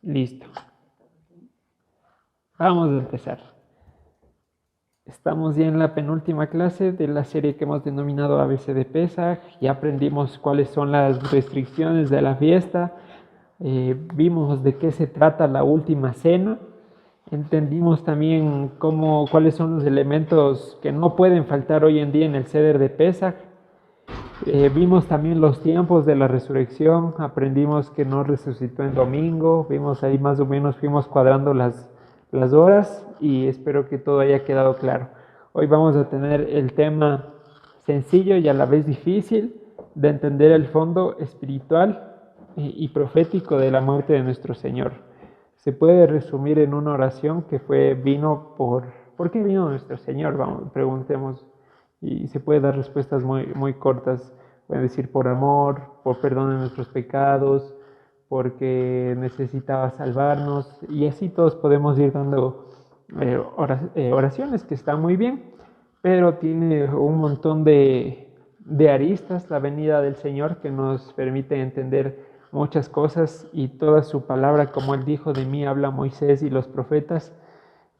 Listo. Vamos a empezar. Estamos ya en la penúltima clase de la serie que hemos denominado ABC de Pesaj. Ya aprendimos cuáles son las restricciones de la fiesta. Vimos de qué se trata la última cena. Entendimos también cuáles son los elementos que no pueden faltar hoy en día en el Seder de Pesaj. Vimos también los tiempos de la resurrección. Aprendimos que no resucitó en domingo. Vimos ahí más o menos, fuimos cuadrando las horas y espero que todo haya quedado claro. Hoy vamos a tener el tema sencillo y a la vez difícil de entender el fondo espiritual y profético de la muerte de nuestro Señor. Se puede resumir en una oración que ¿por qué vino nuestro Señor? Preguntemos, y se puede dar respuestas muy cortas. Pueden decir por amor, por perdón de nuestros pecados, porque necesitaba salvarnos, y así todos podemos ir dando oraciones que están muy bien, pero tiene un montón de aristas la venida del Señor que nos permite entender muchas cosas, y toda su palabra, como él dijo, de mí habla Moisés y los profetas,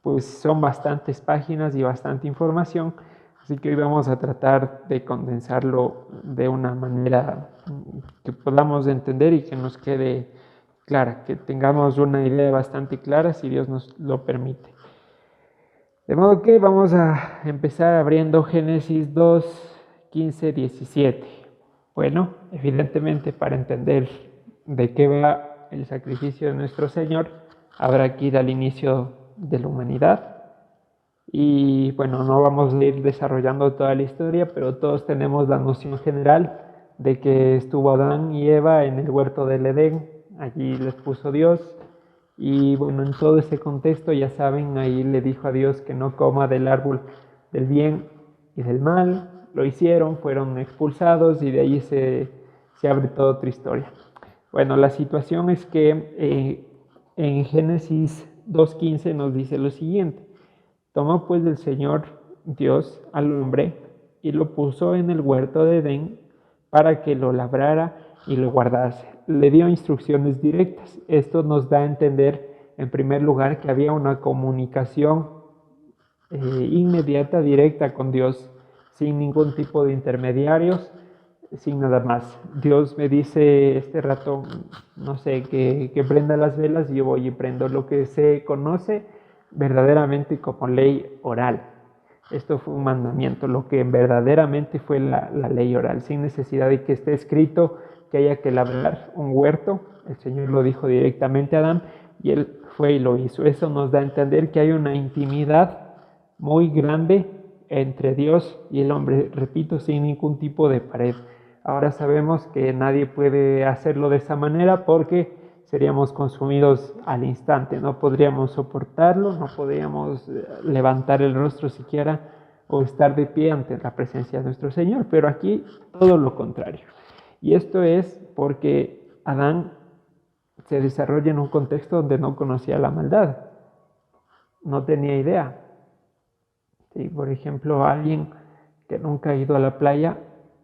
pues son bastantes páginas y bastante información. Así que hoy vamos a tratar de condensarlo de una manera que podamos entender y que nos quede clara, que tengamos una idea bastante clara si Dios nos lo permite. De modo que vamos a empezar abriendo Génesis 2, 15, 17. Bueno, evidentemente para entender de qué va el sacrificio de nuestro Señor, habrá que ir al inicio de la humanidad. Y bueno, no vamos a ir desarrollando toda la historia, pero todos tenemos la noción general de que estuvo Adán y Eva en el huerto del Edén. Allí les puso Dios, y bueno, en todo ese contexto, ya saben, ahí le dijo a Dios que no coma del árbol del bien y del mal. Lo hicieron, fueron expulsados, y de ahí se abre toda otra historia. Bueno, la situación es que en Génesis 2.15 nos dice lo siguiente: tomó pues el Señor Dios al hombre y lo puso en el huerto de Edén para que lo labrara y lo guardase. Le dio instrucciones directas. Esto nos da a entender, en primer lugar, que había una comunicación inmediata, directa con Dios, sin ningún tipo de intermediarios, sin nada más. Dios me dice este rato, no sé, que prenda las velas, y yo voy y prendo. Lo que se conoce verdaderamente como ley oral. Esto fue un mandamiento, lo que verdaderamente fue la ley oral, sin necesidad de que esté escrito que haya que labrar un huerto. El Señor lo dijo directamente a Adán y él fue y lo hizo. Eso nos da a entender que hay una intimidad muy grande entre Dios y el hombre, repito, sin ningún tipo de pared. Ahora sabemos que nadie puede hacerlo de esa manera porque seríamos consumidos al instante, no podríamos soportarlo, no podríamos levantar el rostro siquiera o estar de pie ante la presencia de nuestro Señor, pero aquí todo lo contrario. Y esto es porque Adán se desarrolla en un contexto donde no conocía la maldad, no tenía idea. Sí, por ejemplo, a alguien que nunca ha ido a la playa,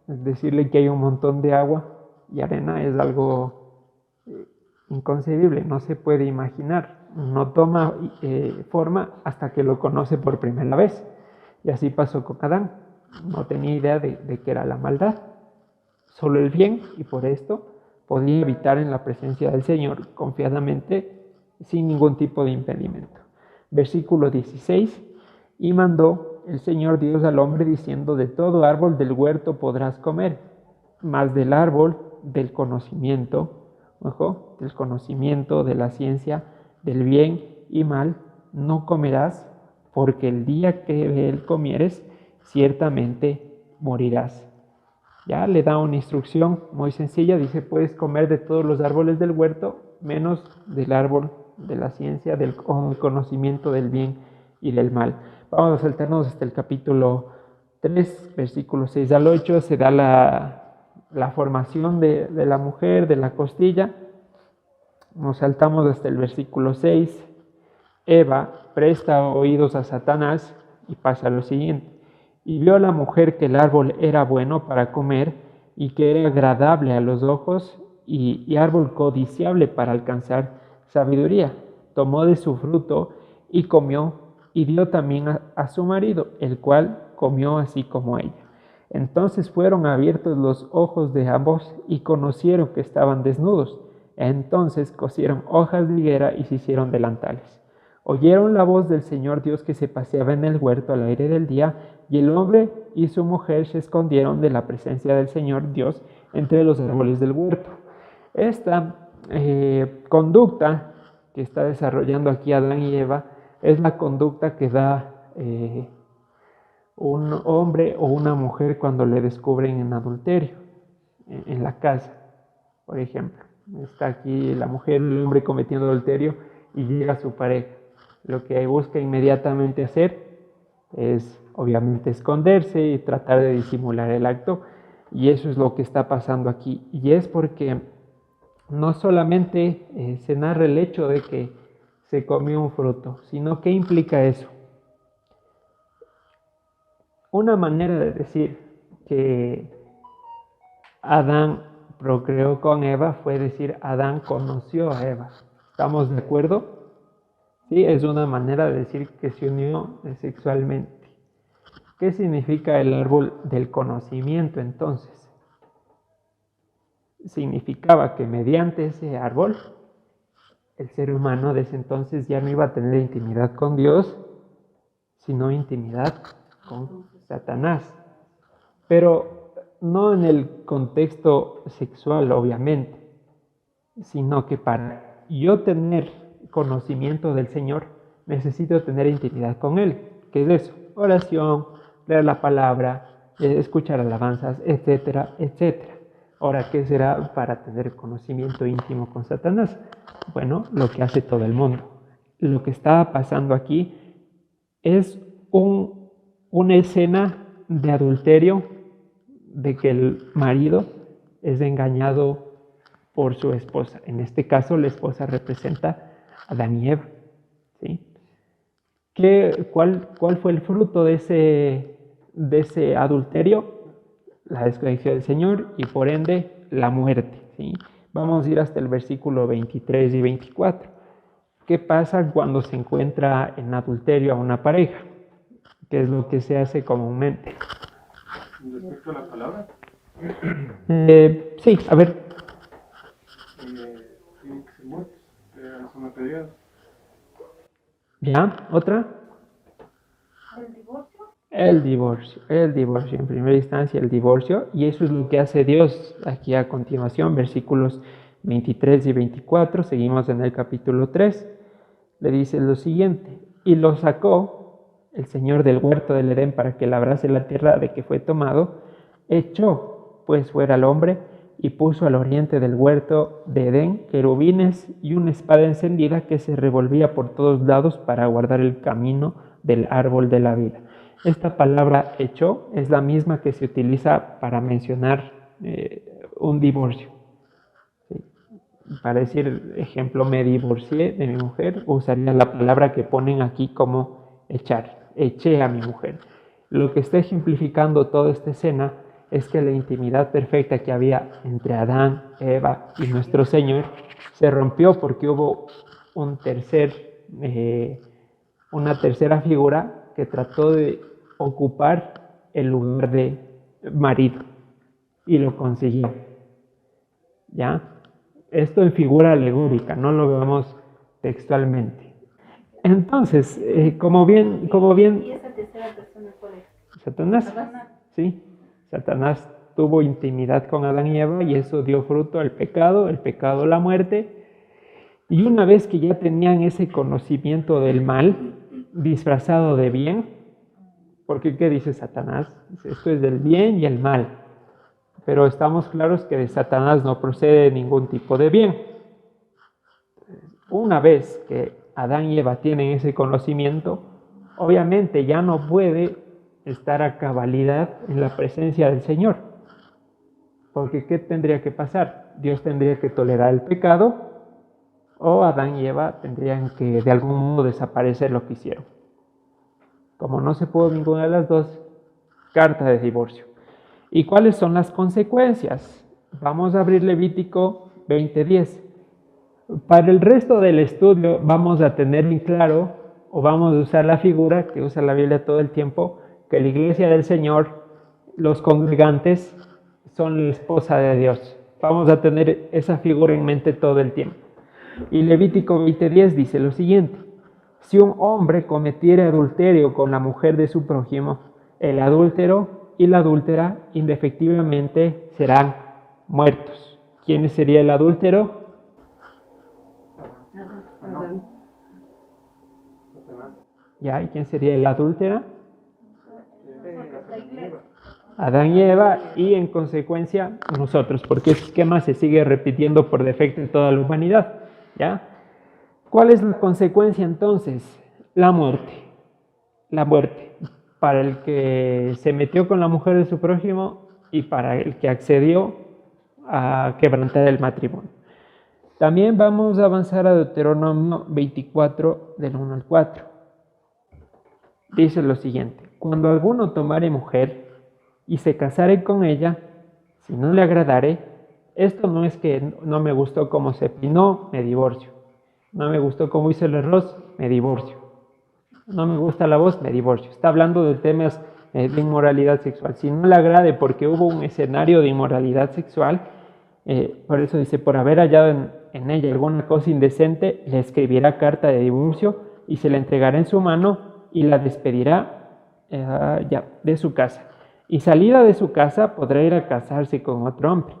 decirle que hay un montón de agua y arena es algo inconcebible, no se puede imaginar, no toma forma hasta que lo conoce por primera vez. Y así pasó con Adán, no tenía idea de qué era la maldad, solo el bien, y por esto podía habitar en la presencia del Señor confiadamente, sin ningún tipo de impedimento. Versículo 16: y mandó el Señor Dios al hombre diciendo: de todo árbol del huerto podrás comer, mas del árbol del conocimiento, del conocimiento de la ciencia, del bien y mal, no comerás, porque el día que de él comieres, ciertamente morirás. Ya le da una instrucción muy sencilla, dice: puedes comer de todos los árboles del huerto, menos del árbol de la ciencia, del conocimiento del bien y del mal. Vamos a saltarnos hasta el capítulo 3, versículos 6 al 8, se da la formación de la mujer, de la costilla. Nos saltamos hasta el versículo 6. Eva presta oídos a Satanás y pasa lo siguiente: y vio a la mujer que el árbol era bueno para comer y que era agradable a los ojos y árbol codiciable para alcanzar sabiduría. Tomó de su fruto y comió, y dio también a su marido, el cual comió así como ella. Entonces fueron abiertos los ojos de ambos y conocieron que estaban desnudos. Entonces cosieron hojas de higuera y se hicieron delantales. Oyeron la voz del Señor Dios que se paseaba en el huerto al aire del día, y el hombre y su mujer se escondieron de la presencia del Señor Dios entre los árboles del huerto. Esta conducta que está desarrollando aquí Adán y Eva es la conducta que da un hombre o una mujer cuando le descubren en adulterio, en la casa, por ejemplo. Está aquí la mujer o el hombre cometiendo adulterio y llega su pareja. Lo que busca inmediatamente hacer es, obviamente, esconderse y tratar de disimular el acto. Y eso es lo que está pasando aquí. Y es porque no solamente se narra el hecho de que se comió un fruto, sino ¿qué implica eso? Una manera de decir que Adán procreó con Eva fue decir Adán conoció a Eva. ¿Estamos de acuerdo? Sí, es una manera de decir que se unió sexualmente. ¿Qué significa el árbol del conocimiento entonces? Significaba que mediante ese árbol el ser humano desde entonces ya no iba a tener intimidad con Dios, sino intimidad con Satanás. Pero no en el contexto sexual, obviamente, sino que para yo tener conocimiento del Señor, necesito tener intimidad con Él. ¿Qué es eso? Oración, leer la palabra, escuchar alabanzas, etcétera, etcétera. Ahora, ¿qué será para tener conocimiento íntimo con Satanás? Bueno, lo que hace todo el mundo. Lo que está pasando aquí es una escena de adulterio, de que el marido es engañado por su esposa. En este caso, la esposa representa a Adán y Eva. ¿Sí? ¿Cuál fue el fruto de ese adulterio? La desconexión del Señor y por ende la muerte. ¿Sí? Vamos a ir hasta el versículo 23 y 24. ¿Qué pasa cuando se encuentra en adulterio a una pareja? ¿Qué es lo que se hace comúnmente? Respecto a la palabra, Sí, a ver. tienen que ser muertos, son apedreados. ¿Ya? ¿Otra? El divorcio, en primera instancia el divorcio, y eso es lo que hace Dios aquí a continuación, versículos 23 y 24, seguimos en el capítulo 3, le dice lo siguiente: y lo sacó el Señor del huerto del Edén para que labrase la tierra de que fue tomado, echó pues fuera al hombre y puso al oriente del huerto de Edén querubines y una espada encendida que se revolvía por todos lados para guardar el camino del árbol de la vida. Esta palabra echó es la misma que se utiliza para mencionar un divorcio. ¿Sí? Para decir, ejemplo, me divorcié de mi mujer, usaría la palabra que ponen aquí como echar. Eché a mi mujer. Lo que está ejemplificando toda esta escena es que la intimidad perfecta que había entre Adán, Eva y nuestro Señor se rompió porque hubo una tercera figura que trató de ocupar el lugar de marido y lo consiguió. ¿Ya? Esto en figura alegórica, no lo vemos textualmente. Entonces, como bien... ¿Y esa tercera persona cuál es? Satanás. Sí, Satanás tuvo intimidad con Adán y Eva y eso dio fruto al pecado, el pecado la muerte. Y una vez que ya tenían ese conocimiento del mal, disfrazado de bien, porque ¿qué dice Satanás? Esto es del bien y el mal. Pero estamos claros que de Satanás no procede ningún tipo de bien. Una vez que Adán y Eva tienen ese conocimiento, obviamente ya no puede estar a cabalidad en la presencia del Señor. Porque ¿qué tendría que pasar? Dios tendría que tolerar el pecado o Adán y Eva tendrían que de algún modo desaparecer lo que hicieron. Como no se pudo ninguna de las dos, carta de divorcio. ¿Y cuáles son las consecuencias? Vamos a abrir Levítico 20:10. Para el resto del estudio vamos a tener en claro, o vamos a usar la figura que usa la Biblia todo el tiempo, que la iglesia del Señor, los congregantes, son la esposa de Dios. Vamos a tener esa figura en mente todo el tiempo. Y Levítico 20:10 dice lo siguiente: si un hombre cometiere adulterio con la mujer de su prójimo, el adúltero y la adúltera indefectiblemente serán muertos. ¿Quién sería el adúltero? ¿Ya? ¿Y quién sería la adúltera? Adán y Eva, y en consecuencia nosotros, porque ese esquema se sigue repitiendo por defecto en toda la humanidad. ¿Ya? ¿Cuál es la consecuencia entonces? La muerte. La muerte. Para el que se metió con la mujer de su prójimo y para el que accedió a quebrantar el matrimonio. También vamos a avanzar a Deuteronomio 24, del 1 al 4. Dice lo siguiente: cuando alguno tomare mujer y se casare con ella, si no le agradare, esto no es que no me gustó cómo se peinó, me divorcio. No me gustó cómo hizo el arroz, me divorcio. No me gusta la voz, me divorcio. Está hablando de temas de inmoralidad sexual. Si no le agrade porque hubo un escenario de inmoralidad sexual, por eso dice, por haber hallado en ella alguna cosa indecente, le escribirá carta de divorcio y se la entregará en su mano y la despedirá de su casa. Y salida de su casa podrá ir a casarse con otro hombre.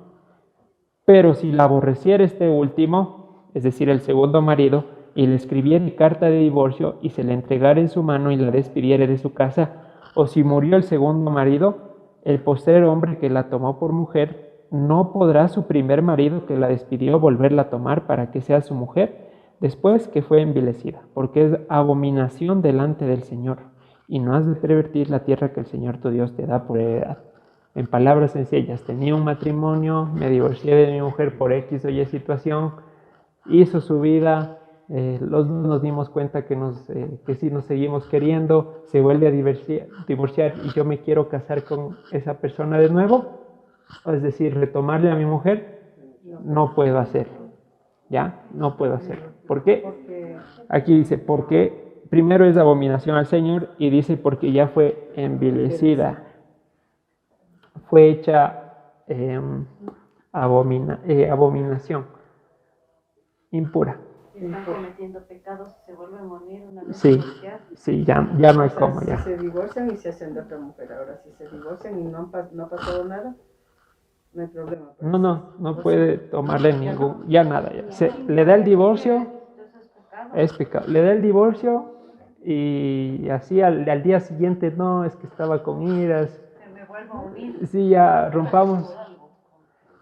Pero si la aborreciera este último, es decir, el segundo marido, y le escribiere carta de divorcio y se la entregara en su mano y la despidiere de su casa, o si murió el segundo marido, el postrer hombre que la tomó por mujer no podrá su primer marido que la despidió volverla a tomar para que sea su mujer después que fue envilecida, porque es abominación delante del Señor, y no has de pervertir la tierra que el Señor tu Dios te da por heredad. En palabras sencillas, tenía un matrimonio, me divorcié de mi mujer por X o Y situación, hizo su vida, los dos nos dimos cuenta que sí nos seguimos queriendo, se vuelve a divorciar y yo me quiero casar con esa persona de nuevo, es decir, retomarle a mi mujer, no puedo hacerlo, ¿ya? No puedo hacerlo. ¿Por qué? Aquí dice, porque primero es abominación al Señor y dice porque ya fue envilecida, fue hecha abominación, impura. Están cometiendo pecados y se vuelven a unir una vez Sí, divorciados. sí, ya no hay cómo ya. Se divorcian y se hacen de otra mujer. Ahora, si se divorcian y no ha pasado nada, no hay problema. No puede tomarle ya nada. Ya. Le da el divorcio, es pecado. Le da el divorcio y así al día siguiente, no, es que estaba con iras. Se me vuelvo a unir. Sí, ya rompamos.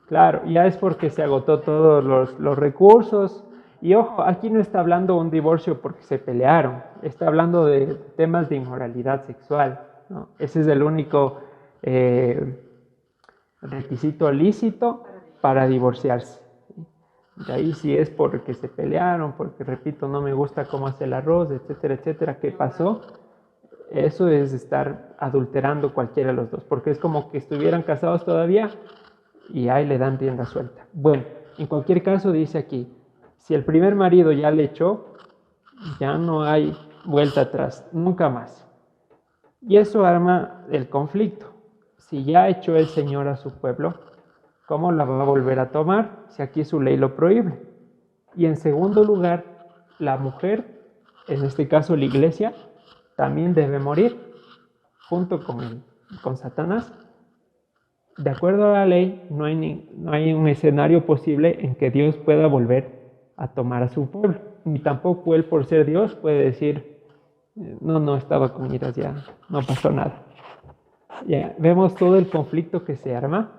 Claro, ya es porque se agotó todos los recursos. Y ojo, aquí no está hablando de un divorcio porque se pelearon, está hablando de temas de inmoralidad sexual, ¿no? Ese es el único requisito lícito para divorciarse. De ahí si es porque se pelearon, porque repito, no me gusta cómo hace el arroz, etcétera, etcétera, ¿qué pasó? Eso es estar adulterando cualquiera de los dos, porque es como que estuvieran casados todavía y ahí le dan rienda suelta. Bueno, en cualquier caso dice aquí, si el primer marido ya le echó, ya no hay vuelta atrás, nunca más. Y eso arma el conflicto. Si ya echó el Señor a su pueblo, ¿cómo la va a volver a tomar si aquí su ley lo prohíbe? Y en segundo lugar, la mujer, en este caso la iglesia, también debe morir junto con Satanás. De acuerdo a la ley, no hay un escenario posible en que Dios pueda volver a tomar a su pueblo, ni tampoco él por ser Dios puede decir no estaba con iras, ya no pasó nada. Ya vemos todo el conflicto que se arma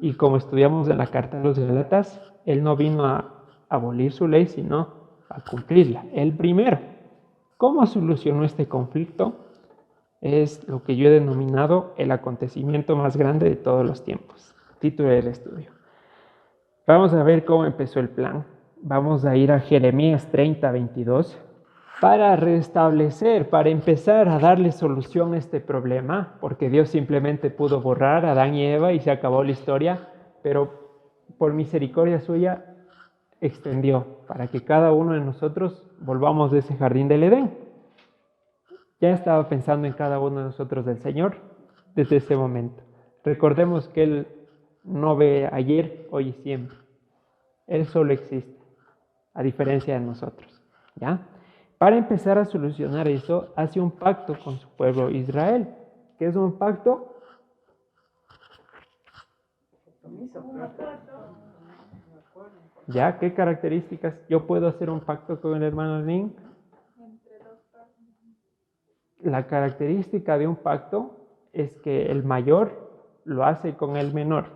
y como estudiamos en la carta de los Gálatas, él no vino a abolir su ley sino a cumplirla, él primero. ¿Cómo solucionó este conflicto? Es lo que yo he denominado el acontecimiento más grande de todos los tiempos, título del estudio. Vamos a ver cómo empezó el plan. Vamos a ir a Jeremías 30:22 para restablecer, para empezar a darle solución a este problema, porque Dios simplemente pudo borrar a Adán y Eva y se acabó la historia, pero por misericordia suya extendió para que cada uno de nosotros volvamos de ese jardín del Edén. Ya estaba pensando en cada uno de nosotros del Señor desde ese momento. Recordemos que Él no ve ayer, hoy y siempre. Él solo existe, a diferencia de nosotros. ¿Ya? Para empezar a solucionar eso, hace un pacto con su pueblo Israel. ¿Qué es un pacto? ¿Ya? ¿Qué características? Yo puedo hacer un pacto con el hermano Lin. La característica de un pacto es que el mayor lo hace con el menor,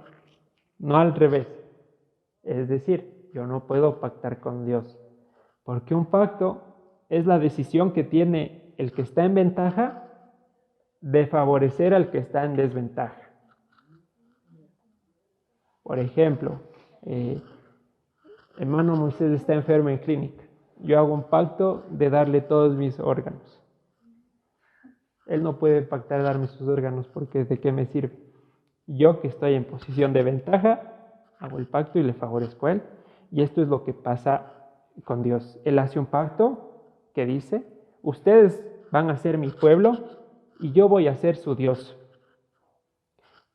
no al revés. Es decir, yo no puedo pactar con Dios, porque un pacto es la decisión que tiene el que está en ventaja de favorecer al que está en desventaja. Por ejemplo, hermano Moisés está enfermo en clínica. Yo hago un pacto de darle todos mis órganos. Él no puede pactar darme sus órganos porque ¿de qué me sirve? Yo que estoy en posición de ventaja, hago el pacto y le favorezco a él. Y esto es lo que pasa con Dios. Él hace un pacto que dice, ustedes van a ser mi pueblo y yo voy a ser su Dios.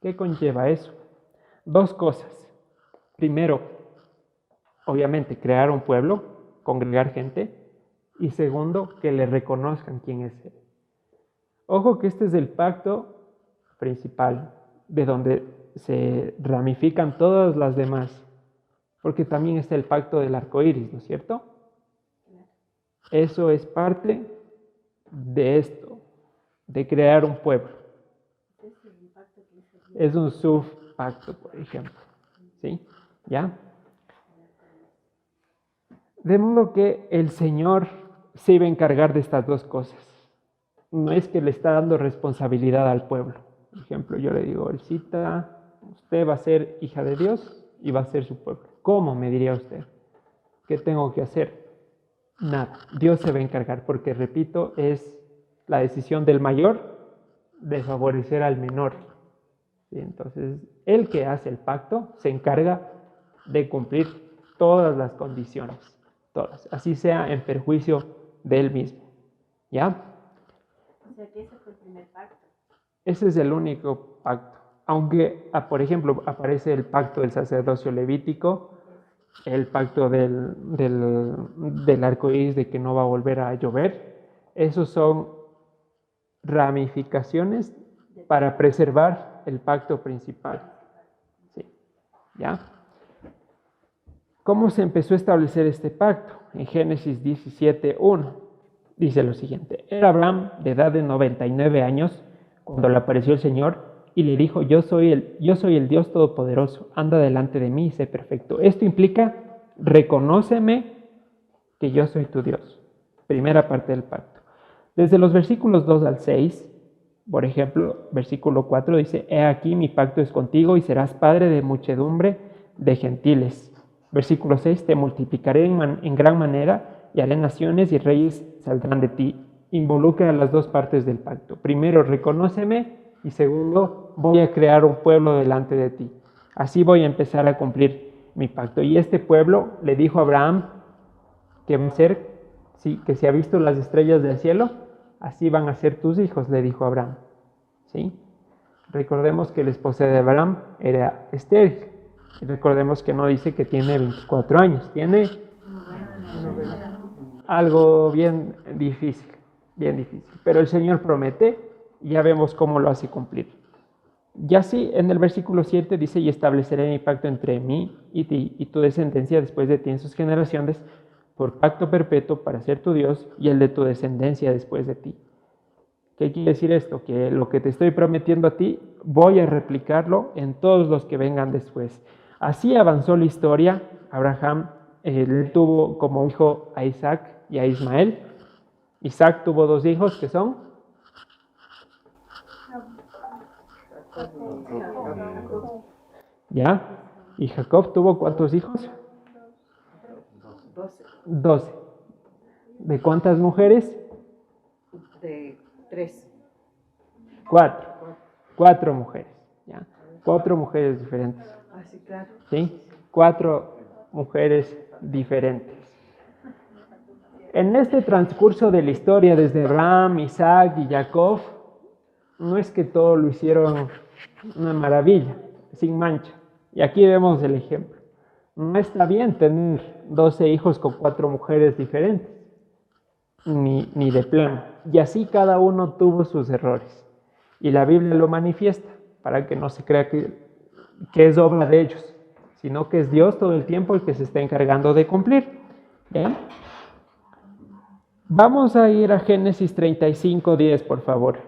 ¿Qué conlleva eso? Dos cosas. Primero, obviamente, crear un pueblo, congregar gente. Y segundo, que le reconozcan quién es él. Ojo que este es el pacto principal, de donde se ramifican todas las demás, porque también está el pacto del arco iris, ¿no es cierto? Eso es parte de esto, de crear un pueblo. Es un subpacto, por ejemplo. ¿Sí? ¿Ya? De modo que el Señor se iba a encargar de estas dos cosas. No es que le está dando responsabilidad al pueblo. Por ejemplo, yo le digo, Elcita, usted va a ser hija de Dios y va a ser su pueblo. ¿Cómo? Me diría usted. ¿Qué tengo que hacer? Nada. Dios se va a encargar porque, repito, es la decisión del mayor de favorecer al menor. ¿Sí? Entonces, el que hace el pacto se encarga de cumplir todas las condiciones. Todas. Así sea en perjuicio de él mismo. ¿Ya? O sea que ese fue el primer pacto. Ese es el único pacto. Aunque, por ejemplo, aparece el pacto del sacerdocio levítico, el pacto del arco iris de que no va a volver a llover. Esos son ramificaciones para preservar el pacto principal. ¿Sí? ¿Ya? ¿Cómo se empezó a establecer este pacto? En Génesis 17:1 dice lo siguiente: era Abraham de edad de 99 años cuando le apareció el Señor y le dijo, yo soy el Dios Todopoderoso, anda delante de mí y sé perfecto. Esto implica, reconóceme que yo soy tu Dios. Primera parte del pacto. Desde los versículos 2 al 6, por ejemplo, versículo 4 dice, he aquí mi pacto es contigo y serás padre de muchedumbre de gentiles. Versículo 6, te multiplicaré en gran manera y haré naciones y reyes saldrán de ti. Involucra a las dos partes del pacto. Primero, reconóceme y segundo, voy a crear un pueblo delante de ti. Así voy a empezar a cumplir mi pacto. Y este pueblo le dijo a Abraham que va a ser, sí, que si ha visto las estrellas del cielo, así van a ser tus hijos, le dijo Abraham. ¿Sí? Recordemos que la esposa de Abraham era estéril. Recordemos que no dice que tiene 24 años, tiene algo bien difícil, pero el Señor promete y ya vemos cómo lo hace cumplir. Y así en el versículo 7 dice, y estableceré mi pacto entre mí y ti y tu descendencia después de ti en sus generaciones por pacto perpetuo para ser tu Dios y el de tu descendencia después de ti. ¿Qué quiere decir esto? Que lo que te estoy prometiendo a ti voy a replicarlo en todos los que vengan después. Así avanzó la historia. Abraham tuvo como hijo a Isaac y a Ismael. Isaac tuvo dos hijos que son ¿ya? ¿Y Jacob tuvo cuántos hijos? 12. ¿De cuántas mujeres? De 3. 4. 4 mujeres, ¿ya? 4 mujeres diferentes. Así, claro. ¿Sí? 4 mujeres diferentes. En este transcurso de la historia, desde Abraham, Isaac y Jacob, no es que todo lo hicieron una maravilla, sin mancha. Y aquí vemos el ejemplo. No está bien tener 12 hijos con 4 mujeres diferentes, ni de plano. Y así cada uno tuvo sus errores. Y la Biblia lo manifiesta, para que no se crea que es obra de ellos, sino que es Dios todo el tiempo el que se está encargando de cumplir. ¿Bien? Vamos a ir a Génesis 35:10, por favor.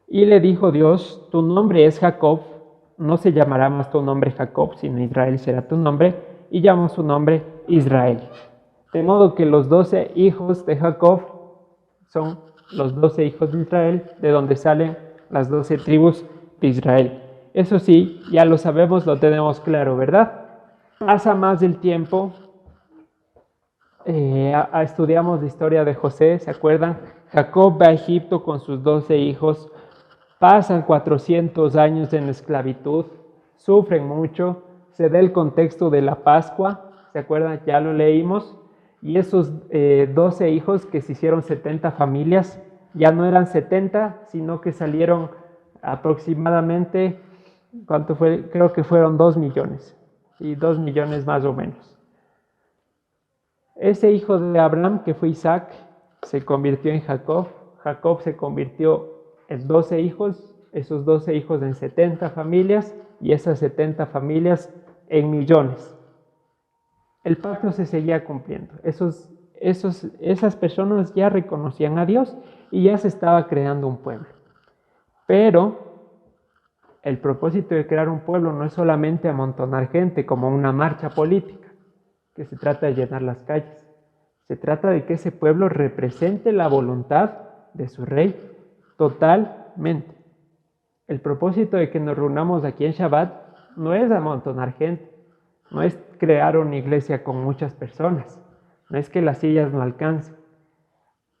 Y le dijo Dios, tu nombre es Jacob, no se llamará más tu nombre Jacob, sino Israel será tu nombre, y llamó su nombre Israel. De modo que los 12 hijos de Jacob son los 12 hijos de Israel, de donde salen las 12 tribus de Israel. Eso sí, ya lo sabemos, lo tenemos claro, ¿verdad? Pasa más del tiempo, estudiamos la historia de José, ¿se acuerdan? Jacob va a Egipto con sus 12 hijos, pasan 400 años en esclavitud, sufren mucho, se da el contexto de la Pascua, ¿se acuerdan? Ya lo leímos, y esos 12 hijos que se hicieron 70 familias, ya no eran 70, sino que salieron aproximadamente, ¿cuánto fue? Creo que fueron 2 millones, y 2 millones más o menos. Ese hijo de Abraham, que fue Isaac, se convirtió en Jacob. Jacob se convirtió en 12 hijos, esos 12 hijos en 70 familias y esas 70 familias en millones. El pacto se seguía cumpliendo. Esas personas ya reconocían a Dios y ya se estaba creando un pueblo. Pero el propósito de crear un pueblo no es solamente amontonar gente como una marcha política, que se trata de llenar las calles. Se trata de que ese pueblo represente la voluntad de su rey totalmente. El propósito de que nos reunamos aquí en Shabbat no es amontonar gente, no es crear una iglesia con muchas personas, no es que las sillas no alcancen,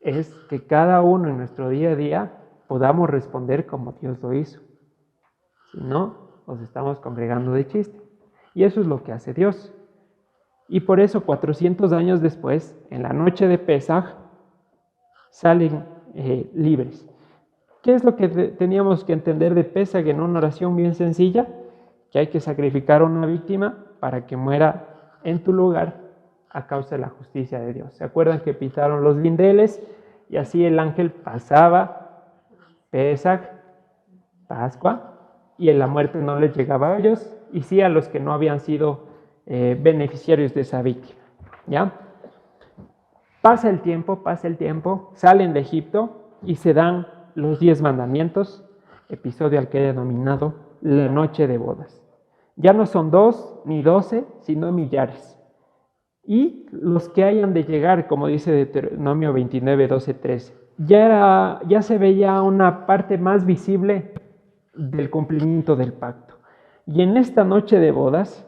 es que cada uno en nuestro día a día podamos responder como Dios lo hizo. Si no, nos estamos congregando de chiste. Y eso es lo que hace Dios. Y por eso 400 años después, en la noche de Pesaj, salen libres. ¿Qué es lo que teníamos que entender de Pesaj en una oración bien sencilla? Que hay que sacrificar a una víctima para que muera en tu lugar a causa de la justicia de Dios. ¿Se acuerdan que pitaron los lindeles? Y así el ángel pasaba Pesaj, Pascua, y en la muerte no les llegaba a ellos, y sí a los que no habían sido beneficiarios de esa víctima. ¿Ya? Pasa el tiempo, salen de Egipto y se dan los 10 mandamientos, episodio al que he denominado la noche de bodas. Ya no son 2 ni 12, sino millares. Y los que hayan de llegar, como dice Deuteronomio 29, 12, 13, ya se veía una parte más visible del cumplimiento del pacto. Y en esta noche de bodas,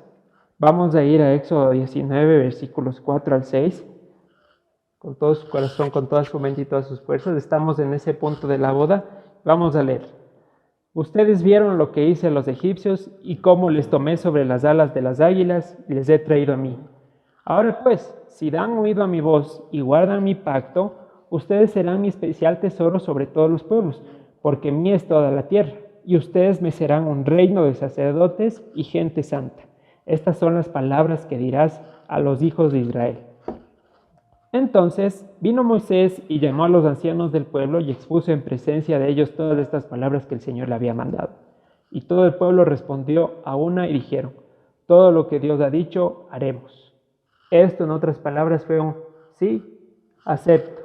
vamos a ir a Éxodo 19, versículos 4 al 6, con todo su corazón, con toda su mente y todas sus fuerzas. Estamos en ese punto de la boda. Vamos a leer. Ustedes vieron lo que hice a los egipcios y cómo les tomé sobre las alas de las águilas y les he traído a mí. Ahora pues, si dan oído a mi voz y guardan mi pacto, ustedes serán mi especial tesoro sobre todos los pueblos, porque mía es toda la tierra, y ustedes me serán un reino de sacerdotes y gente santa. Estas son las palabras que dirás a los hijos de Israel. Entonces vino Moisés y llamó a los ancianos del pueblo y expuso en presencia de ellos todas estas palabras que el Señor le había mandado. Y todo el pueblo respondió a una y dijeron: todo lo que Dios ha dicho, haremos. Esto, en otras palabras, fue un sí, acepto.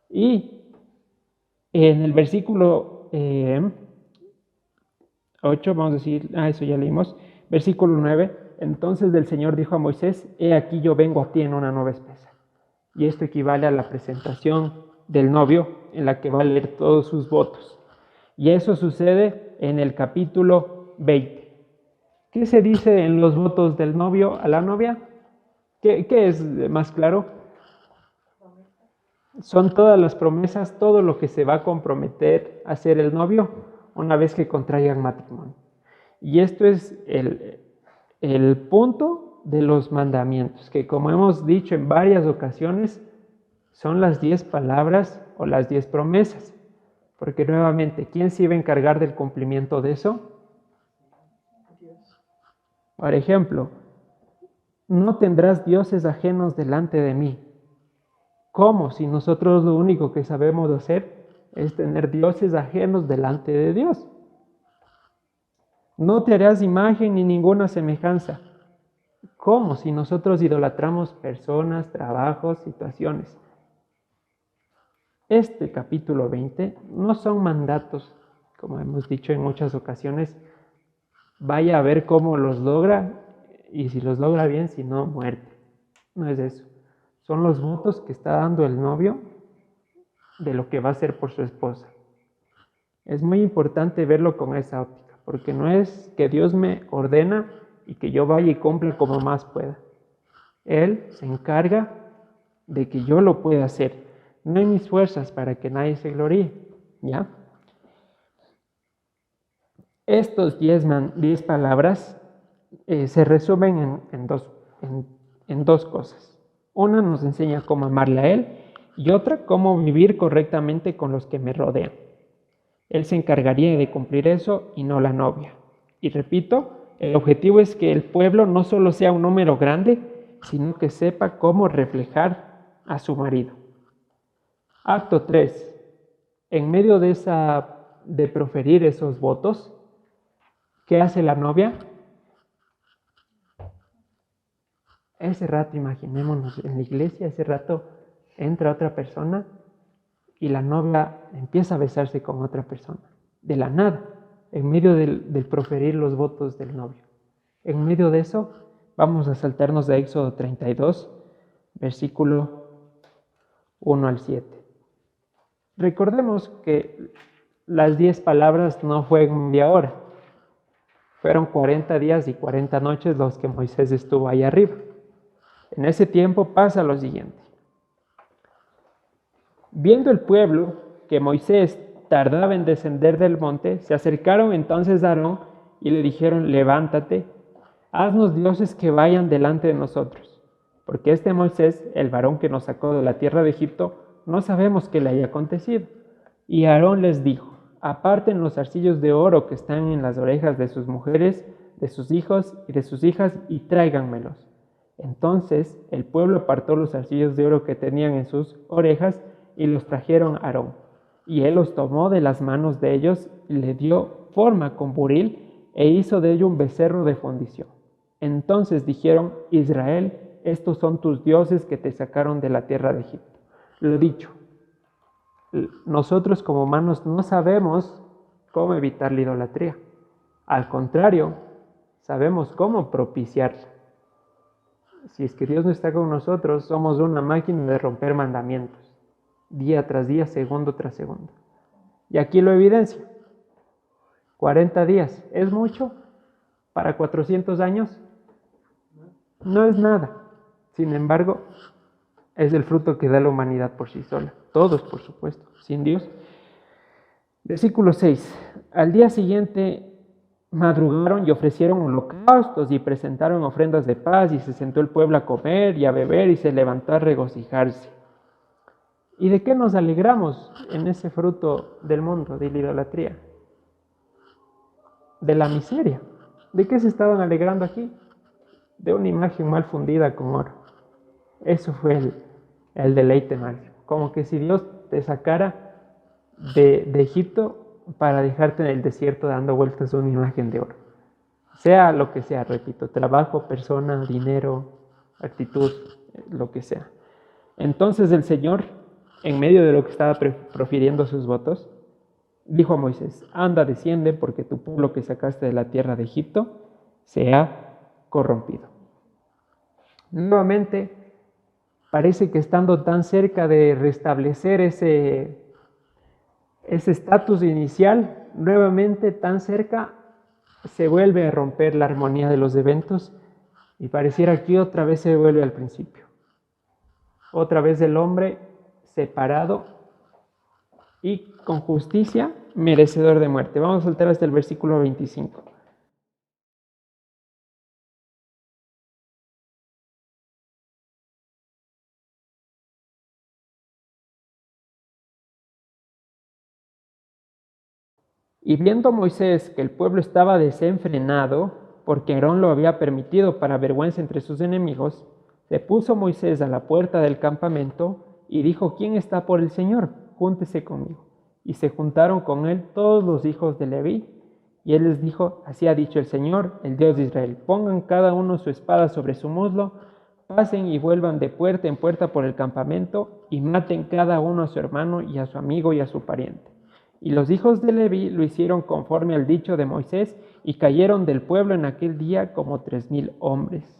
Y en el versículo 8, vamos a decir, eso ya leímos, versículo 9, entonces el Señor dijo a Moisés: he aquí yo vengo a ti en una nube espesa. Y esto equivale a la presentación del novio, en la que va a leer todos sus votos. Y eso sucede en el capítulo 20. ¿Qué se dice en los votos del novio a la novia? ¿Qué es más claro? Son todas las promesas, todo lo que se va a comprometer a hacer el novio una vez que contraigan matrimonio. Y esto es el punto de los mandamientos, que como hemos dicho en varias ocasiones, son las 10 palabras o las 10 promesas. Porque nuevamente, ¿quién se iba a encargar del cumplimiento de eso? Dios. Por ejemplo, no tendrás dioses ajenos delante de mí. ¿Cómo? Si nosotros lo único que sabemos hacer es tener dioses ajenos delante de Dios. No te harás imagen ni ninguna semejanza. ¿Cómo? Si nosotros idolatramos personas, trabajos, situaciones. Este capítulo 20 no son mandatos, como hemos dicho en muchas ocasiones. Vaya a ver cómo los logra y si los logra bien, si no, muerte. No es eso. Son los votos que está dando el novio de lo que va a hacer por su esposa. Es muy importante verlo con esa óptica, porque no es que Dios me ordena y que yo vaya y cumpla como más pueda. Él se encarga de que yo lo pueda hacer, no en mis fuerzas para que nadie se gloríe, ¿ya? Estos 10 palabras se resumen en dos cosas. Una nos enseña cómo amarle a Él y otra cómo vivir correctamente con los que me rodean. Él se encargaría de cumplir eso y no la novia. Y repito, el objetivo es que el pueblo no solo sea un número grande, sino que sepa cómo reflejar a su marido. Acto 3. En medio de proferir esos votos, ¿qué hace la novia? Ese rato, imaginémonos, en la iglesia, ese rato entra otra persona y la novia empieza a besarse con otra persona, de la nada, en medio del proferir los votos del novio. En medio de eso, vamos a saltarnos de Éxodo 32, versículo 1 al 7. Recordemos que las 10 palabras no fue en media hora, fueron 40 días y 40 noches los que Moisés estuvo ahí arriba. En ese tiempo pasa lo siguiente. Viendo el pueblo que Moisés tardaba en descender del monte, se acercaron entonces a Aarón y le dijeron: levántate, haznos dioses que vayan delante de nosotros, porque este Moisés, el varón que nos sacó de la tierra de Egipto, no sabemos qué le haya acontecido. Y Aarón les dijo: aparten los zarcillos de oro que están en las orejas de sus mujeres, de sus hijos y de sus hijas, y tráiganmelos. Entonces el pueblo apartó los zarcillos de oro que tenían en sus orejas y los trajeron a Aarón. Y él los tomó de las manos de ellos y le dio forma con buril e hizo de ello un becerro de fundición. Entonces dijeron: Israel, estos son tus dioses que te sacaron de la tierra de Egipto. Lo dicho, nosotros como humanos no sabemos cómo evitar la idolatría. Al contrario, sabemos cómo propiciarla. Si es que Dios no está con nosotros, somos una máquina de romper mandamientos, día tras día, segundo tras segundo. Y aquí lo evidencia. 40 días, ¿es mucho para 400 años? No es nada. Sin embargo, es el fruto que da la humanidad por sí sola. Todos, por supuesto, sin Dios. Versículo 6. Al día siguiente madrugaron y ofrecieron holocaustos y presentaron ofrendas de paz, y se sentó el pueblo a comer y a beber y se levantó a regocijarse. ¿Y de qué nos alegramos en ese fruto del mundo, de la idolatría? De la miseria. ¿De qué se estaban alegrando aquí? De una imagen mal fundida con oro. Eso fue el deleite máximo. Como que si Dios te sacara de Egipto para dejarte en el desierto dando vueltas a una imagen de oro. Sea lo que sea, repito, trabajo, persona, dinero, actitud, lo que sea. Entonces el Señor, en medio de lo que estaba profiriendo sus votos, dijo a Moisés: anda, desciende, porque tu pueblo que sacaste de la tierra de Egipto se ha corrompido. Nuevamente, parece que estando tan cerca de restablecer ese estatus inicial, nuevamente tan cerca, se vuelve a romper la armonía de los eventos y pareciera que otra vez se vuelve al principio. Otra vez el hombre separado y con justicia merecedor de muerte. Vamos a saltar hasta el versículo 25. Y viendo Moisés que el pueblo estaba desenfrenado, porque Aarón lo había permitido para vergüenza entre sus enemigos, se puso Moisés a la puerta del campamento y dijo: ¿Quién está por el Señor? Júntese conmigo. Y se juntaron con él todos los hijos de Leví. Y él les dijo: así ha dicho el Señor, el Dios de Israel: pongan cada uno su espada sobre su muslo, pasen y vuelvan de puerta en puerta por el campamento, y maten cada uno a su hermano y a su amigo y a su pariente. Y los hijos de Leví lo hicieron conforme al dicho de Moisés, y cayeron del pueblo en aquel día como 3,000 hombres.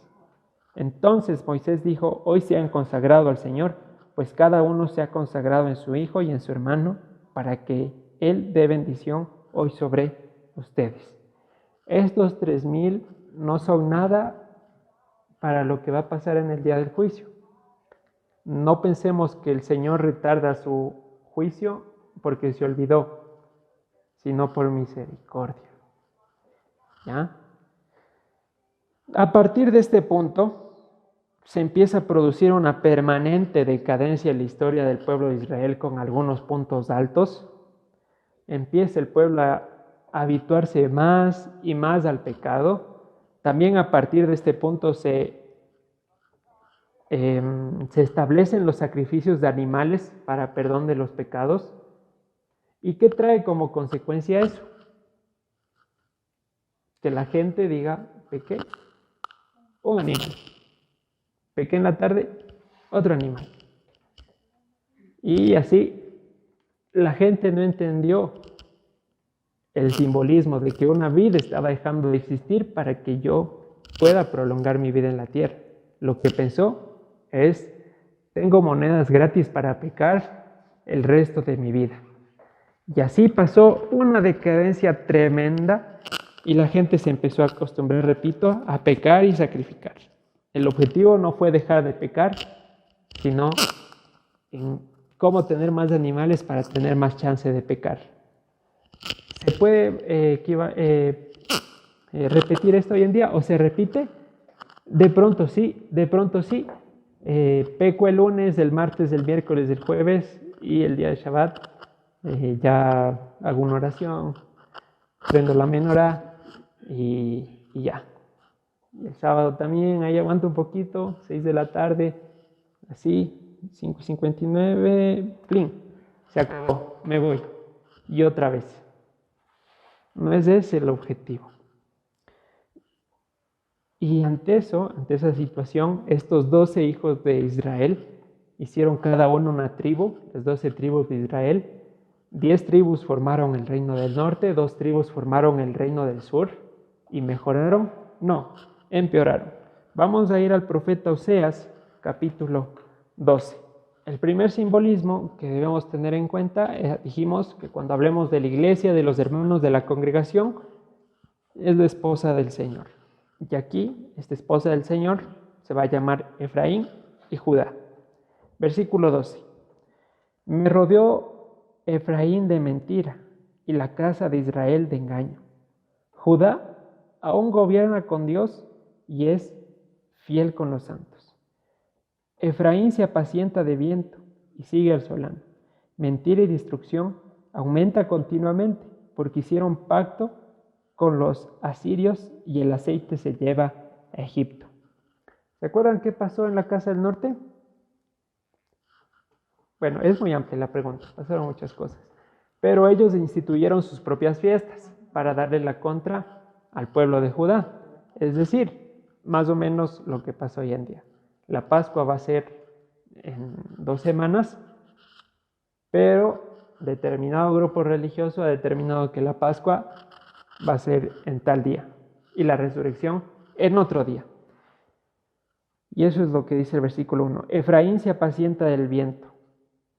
Entonces Moisés dijo: hoy se han consagrado al Señor, pues cada uno se ha consagrado en su hijo y en su hermano, para que él dé bendición hoy sobre ustedes. Estos 3,000 no son nada para lo que va a pasar en el día del juicio. No pensemos que el Señor retarda su juicio porque se olvidó, sino por misericordia. ¿Ya? A partir de este punto, se empieza a producir una permanente decadencia en la historia del pueblo de Israel, con algunos puntos altos. Empieza el pueblo a habituarse más y más al pecado. También a partir de este punto se establecen los sacrificios de animales para perdón de los pecados. ¿Y qué trae como consecuencia eso? Que la gente diga: pequé un animal, pequé en la tarde otro animal. Y así la gente no entendió el simbolismo de que una vida estaba dejando de existir para que yo pueda prolongar mi vida en la tierra. Lo que pensó es: tengo monedas gratis para pecar el resto de mi vida. Y así pasó una decadencia tremenda y la gente se empezó a acostumbrar, repito, a pecar y sacrificar. El objetivo no fue dejar de pecar, sino en cómo tener más animales para tener más chance de pecar. ¿Se puede repetir esto hoy en día o se repite? De pronto sí, de pronto sí. Peco el lunes, el martes, el miércoles, el jueves y el día de Shabbat. Ya hago una oración, prendo la menorá y ya. Y el sábado también, ahí aguanto un poquito, 6 de la tarde, así, 5:59, plin, se acabó, me voy. Y otra vez. No es ese el objetivo. Y ante esa situación, estos 12 hijos de Israel hicieron cada uno una tribu, las 12 tribus de Israel. 10 tribus formaron el reino del norte, 2 tribus formaron el reino del sur. ¿Y mejoraron? No, empeoraron. Vamos a ir al profeta Oseas, capítulo 12. El primer simbolismo que debemos tener en cuenta, dijimos que cuando hablemos de la iglesia, de los hermanos de la congregación, es la esposa del Señor. Y aquí, esta esposa del Señor se va a llamar Efraín y Judá. Versículo 12. Me rodeó Efraín de mentira y la casa de Israel de engaño. Judá aún gobierna con Dios y es fiel con los santos. Efraín se apacienta de viento y sigue al solano. Mentira y destrucción aumenta continuamente porque hicieron pacto con los asirios y el aceite se lleva a Egipto. ¿Se acuerdan qué pasó en la casa del norte? Bueno, es muy amplia la pregunta, pasaron muchas cosas. Pero ellos instituyeron sus propias fiestas para darle la contra al pueblo de Judá. Es decir, más o menos lo que pasó hoy en día. La Pascua va a ser en 2 semanas, pero determinado grupo religioso ha determinado que la Pascua va a ser en tal día y la resurrección en otro día. Y eso es lo que dice el versículo 1. Efraín se apacienta del viento,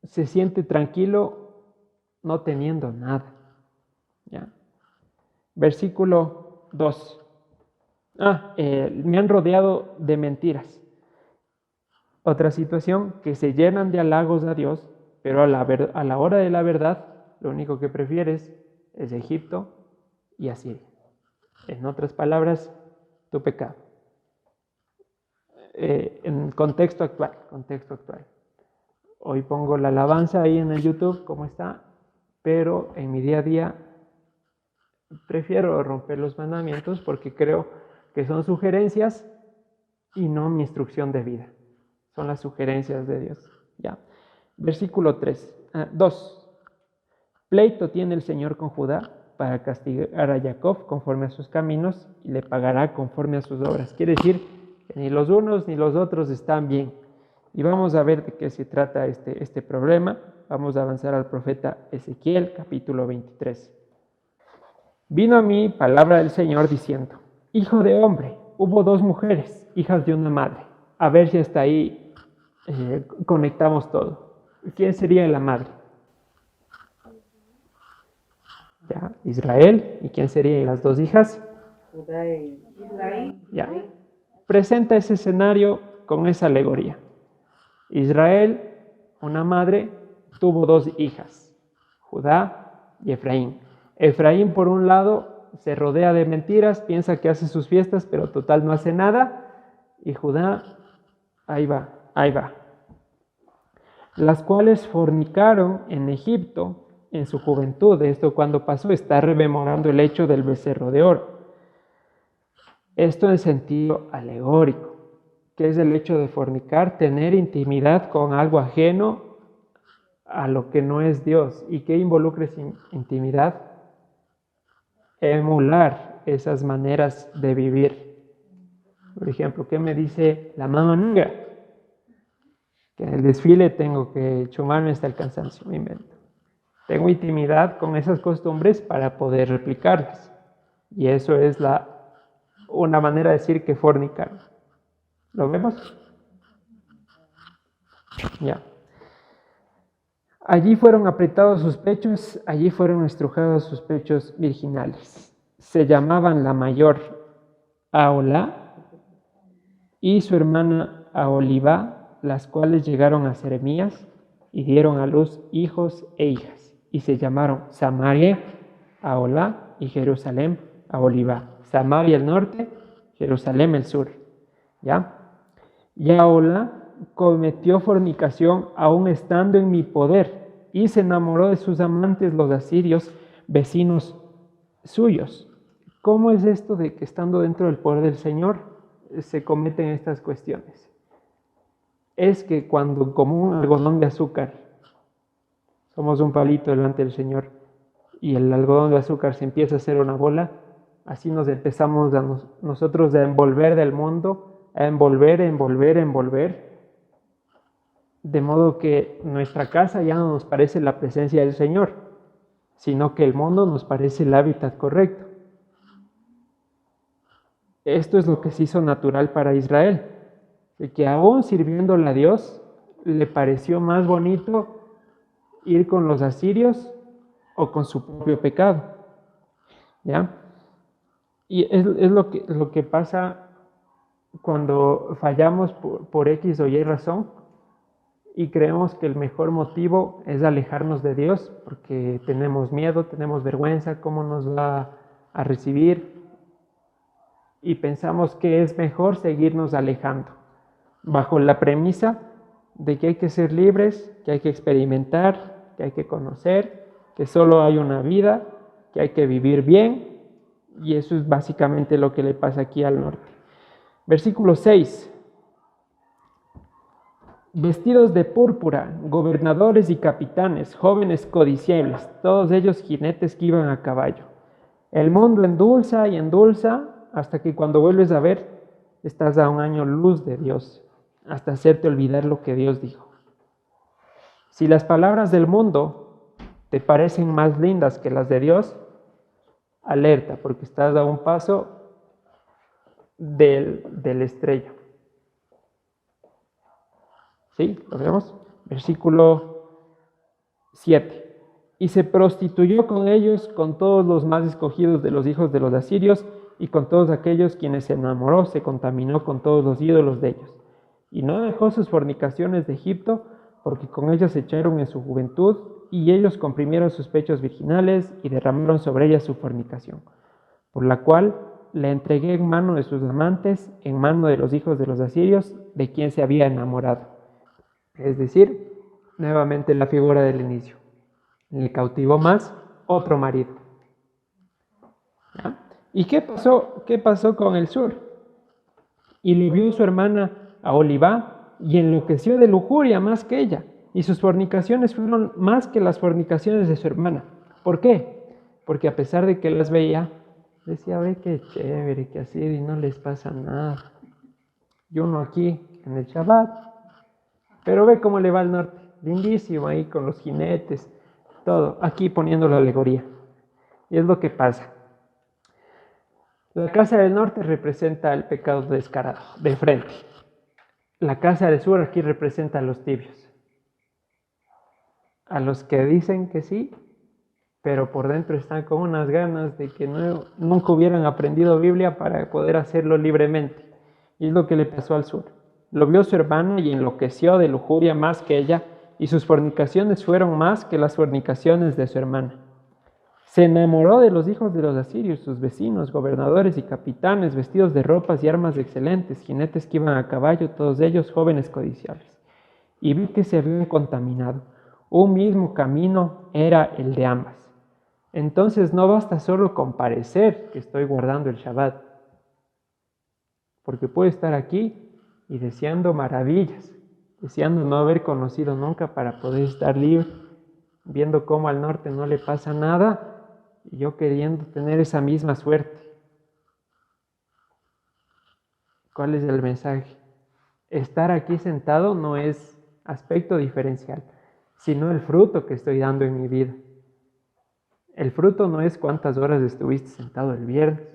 se siente tranquilo no teniendo nada. ¿Ya? Versículo 2. Me han rodeado de mentiras. Otra situación, que se llenan de halagos a Dios, pero a la hora de la verdad, lo único que prefieres es Egipto y Asiria. En otras palabras, tu pecado. En contexto actual. Hoy pongo la alabanza ahí en el YouTube, como está, pero en mi día a día prefiero romper los mandamientos porque creo que son sugerencias y no mi instrucción de vida. Son las sugerencias de Dios. ¿Ya? Versículo 2. Pleito tiene el Señor con Judá para castigar a Jacob conforme a sus caminos y le pagará conforme a sus obras. Quiere decir que ni los unos ni los otros están bien. Y vamos a ver de qué se trata este problema. Vamos a avanzar al profeta Ezequiel, capítulo 23. Vino a mí palabra del Señor diciendo: Hijo de hombre, hubo 2 mujeres, hijas de una madre. A ver si hasta ahí conectamos todo. ¿Quién sería la madre? Ya, Israel. ¿Y quién serían las 2 hijas? Judá y Israel. Ya. Presenta ese escenario con esa alegoría. Israel, una madre, tuvo 2 hijas, Judá y Efraín. Efraín, por un lado, se rodea de mentiras, piensa que hace sus fiestas, pero total no hace nada. Y Judá, ahí va. Las cuales fornicaron en Egipto en su juventud. Esto cuando pasó, está rememorando el hecho del becerro de oro. Esto en sentido alegórico. ¿Qué es el hecho de fornicar? Tener intimidad con algo ajeno a lo que no es Dios. ¿Y qué involucra esa intimidad? Emular esas maneras de vivir. Por ejemplo, ¿qué me dice la mamá negra? Que en el desfile tengo que chumarme hasta el cansancio, me invento. Tengo intimidad con esas costumbres para poder replicarlas. Y eso es una manera de decir que fornicar. ¿Lo vemos? Ya. Allí fueron apretados sus pechos, allí fueron estrujados sus pechos virginales. Se llamaban la mayor Aholá y su hermana Aholibá, las cuales llegaron a Jeremías y dieron a luz hijos e hijas. Y se llamaron Samaria, Aholá y Jerusalén, Aholibá. Samaria el norte, Jerusalén el sur. ¿Ya? Y Aholá cometió fornicación aún estando en mi poder y se enamoró de sus amantes los asirios, vecinos suyos. ¿Cómo es esto de que estando dentro del poder del Señor se cometen estas cuestiones? Es que cuando como un algodón de azúcar somos un palito delante del Señor y el algodón de azúcar se empieza a hacer una bola, así nos empezamos nosotros a envolver del mundo, a envolver, de modo que nuestra casa ya no nos parece la presencia del Señor, sino que el mundo nos parece el hábitat correcto. Esto es lo que se hizo natural para Israel, de que aún sirviéndole a Dios, le pareció más bonito ir con los asirios o con su propio pecado. ¿Ya? Y es lo que pasa cuando fallamos por X o Y razón y creemos que el mejor motivo es alejarnos de Dios porque tenemos miedo, tenemos vergüenza, cómo nos va a recibir, y pensamos que es mejor seguirnos alejando bajo la premisa de que hay que ser libres, que hay que experimentar, que hay que conocer, que solo hay una vida, que hay que vivir bien, y eso es básicamente lo que le pasa aquí al norte. Versículo 6. Vestidos de púrpura, gobernadores y capitanes, jóvenes codiciables, todos ellos jinetes que iban a caballo. El mundo endulza y endulza hasta que cuando vuelves a ver, estás a un año luz de Dios, hasta hacerte olvidar lo que Dios dijo. Si las palabras del mundo te parecen más lindas que las de Dios, alerta, porque estás a un paso del estrella. ¿Sí? ¿Lo vemos? Versículo 7. Y se prostituyó con ellos, con todos los más escogidos de los hijos de los asirios, y con todos aquellos quienes se enamoró, se contaminó con todos los ídolos de ellos. Y no dejó sus fornicaciones de Egipto, porque con ellos se echaron en su juventud, y ellos comprimieron sus pechos virginales, y derramaron sobre ellas su fornicación. Por la cual la entregué en mano de sus amantes, en mano de los hijos de los asirios, de quien se había enamorado. Es decir, nuevamente la figura del inicio. Le cautivó más otro marido. ¿Ya? ¿Y qué pasó? ¿Qué pasó con el sur? Y le vio su hermana a Olivá y enloqueció de lujuria más que ella. Y sus fornicaciones fueron más que las fornicaciones de su hermana. ¿Por qué? Porque a pesar de que las veía, decía, ve qué chévere, que así y no les pasa nada. Y uno aquí en el Shabbat, pero ve cómo le va al norte, lindísimo ahí con los jinetes, todo, aquí poniendo la alegoría. Y es lo que pasa. La casa del norte representa el pecado descarado, de frente. La casa del sur aquí representa a los tibios, a los que dicen que sí, pero por dentro están con unas ganas de que nunca hubieran aprendido Biblia para poder hacerlo libremente. Y es lo que le pasó al sur. Lo vio su hermana y enloqueció de lujuria más que ella, y sus fornicaciones fueron más que las fornicaciones de su hermana. Se enamoró de los hijos de los asirios, sus vecinos, gobernadores y capitanes, vestidos de ropas y armas excelentes, jinetes que iban a caballo, todos ellos jóvenes codiciables. Y vi que se habían contaminado. Un mismo camino era el de ambas. Entonces no basta solo con parecer que estoy guardando el Shabbat, porque puedo estar aquí y deseando maravillas, deseando no haber conocido nunca para poder estar libre, viendo cómo al norte no le pasa nada y yo queriendo tener esa misma suerte. ¿Cuál es el mensaje? Estar aquí sentado no es aspecto diferencial, sino el fruto que estoy dando en mi vida. El fruto no es cuántas horas estuviste sentado el viernes,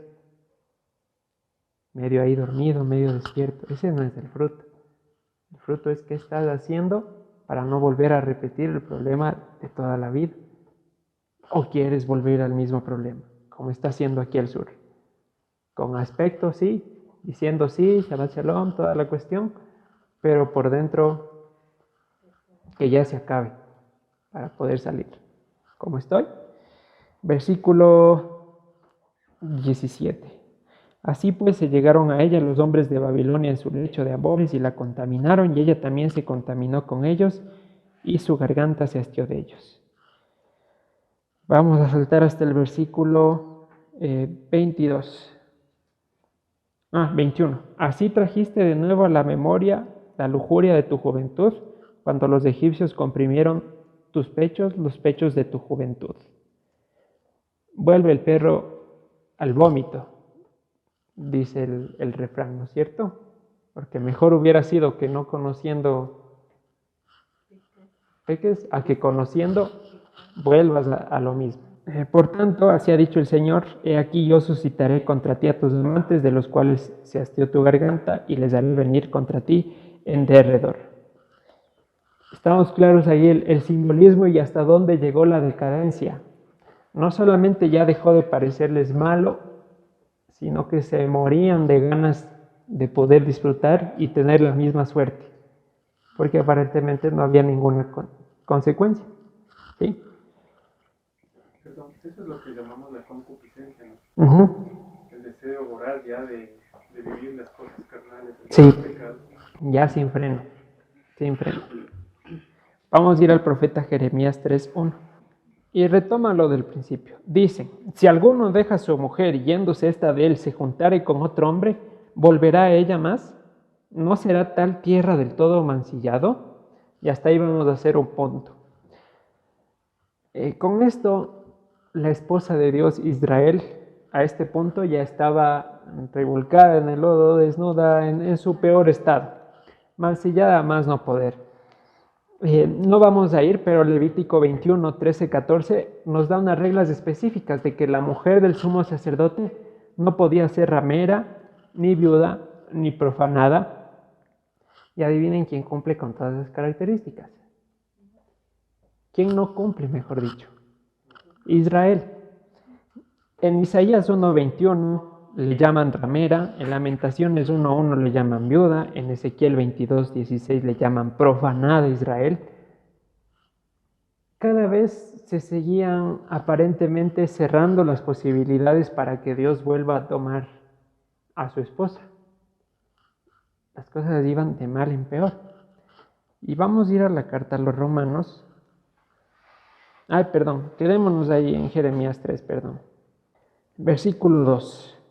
medio ahí dormido, medio despierto. Ese no es el fruto. El fruto es qué estás haciendo para no volver a repetir el problema de toda la vida. ¿O quieres volver al mismo problema, como está haciendo aquí el sur? Con aspecto sí, diciendo sí, Shabbat Shalom, toda la cuestión, pero por dentro que ya se acabe para poder salir. ¿Cómo estoy? Versículo 17. Así pues se llegaron a ella los hombres de Babilonia en su lecho de amores y la contaminaron, y ella también se contaminó con ellos, y su garganta se hastió de ellos. Vamos a saltar hasta el versículo 22. 21. Así trajiste de nuevo a la memoria la lujuria de tu juventud, cuando los egipcios comprimieron tus pechos, los pechos de tu juventud. Vuelve el perro al vómito, dice el refrán, ¿no es cierto? Porque mejor hubiera sido que no conociendo peques, a que conociendo vuelvas a lo mismo. Por tanto, así ha dicho el Señor, he aquí yo suscitaré contra ti a tus amantes, de los cuales se hastió tu garganta, y les haré venir contra ti en derredor. Estamos claros ahí el simbolismo y hasta dónde llegó la decadencia. No solamente ya dejó de parecerles malo, sino que se morían de ganas de poder disfrutar y tener la misma suerte, porque aparentemente no había ninguna consecuencia. ¿Sí? Perdón, eso es lo que llamamos la concupiscencia, ¿no? Uh-huh. El deseo voraz ya de vivir las cosas carnales, Sí. el pecado. Ya sin freno, sin freno. Vamos a ir al profeta Jeremías 3:1 y retoma lo del principio. Dice, si alguno deja a su mujer y yéndose esta de él se juntare con otro hombre, ¿volverá a ella más? ¿No será tal tierra del todo mancillado? Y hasta ahí vamos a hacer un punto. Con esto, la esposa de Dios, Israel, a este punto ya estaba revolcada en el lodo, desnuda, en su peor estado, mancillada a más no poder. No vamos a ir, pero Levítico 21, 13, 14 nos da unas reglas específicas de que la mujer del sumo sacerdote no podía ser ramera, ni viuda, ni profanada. Y adivinen quién cumple con todas esas características. ¿Quién no cumple, mejor dicho? Israel. En Isaías 1:21 le llaman ramera, en Lamentaciones 1:1 le llaman viuda, en Ezequiel 22:16 le llaman profanada Israel. Cada vez se seguían aparentemente cerrando las posibilidades para que Dios vuelva a tomar a su esposa. Las cosas iban de mal en peor. Y vamos a ir a la carta a los Romanos. Quedémonos ahí en Jeremías 3, perdón. Versículo 2.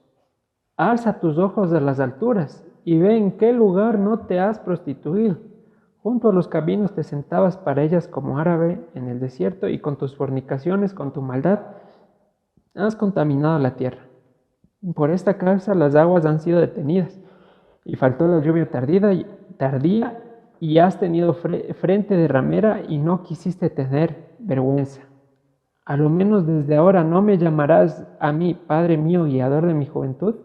Alza tus ojos a las alturas y ve en qué lugar no te has prostituido. Junto a los caminos te sentabas para ellas como árabe en el desierto, y con tus fornicaciones, con tu maldad, has contaminado la tierra. Por esta causa las aguas han sido detenidas, y faltó la lluvia tardía, y has tenido frente de ramera y no quisiste tener vergüenza. A lo menos desde ahora no me llamarás a mí, Padre mío, guiador de mi juventud.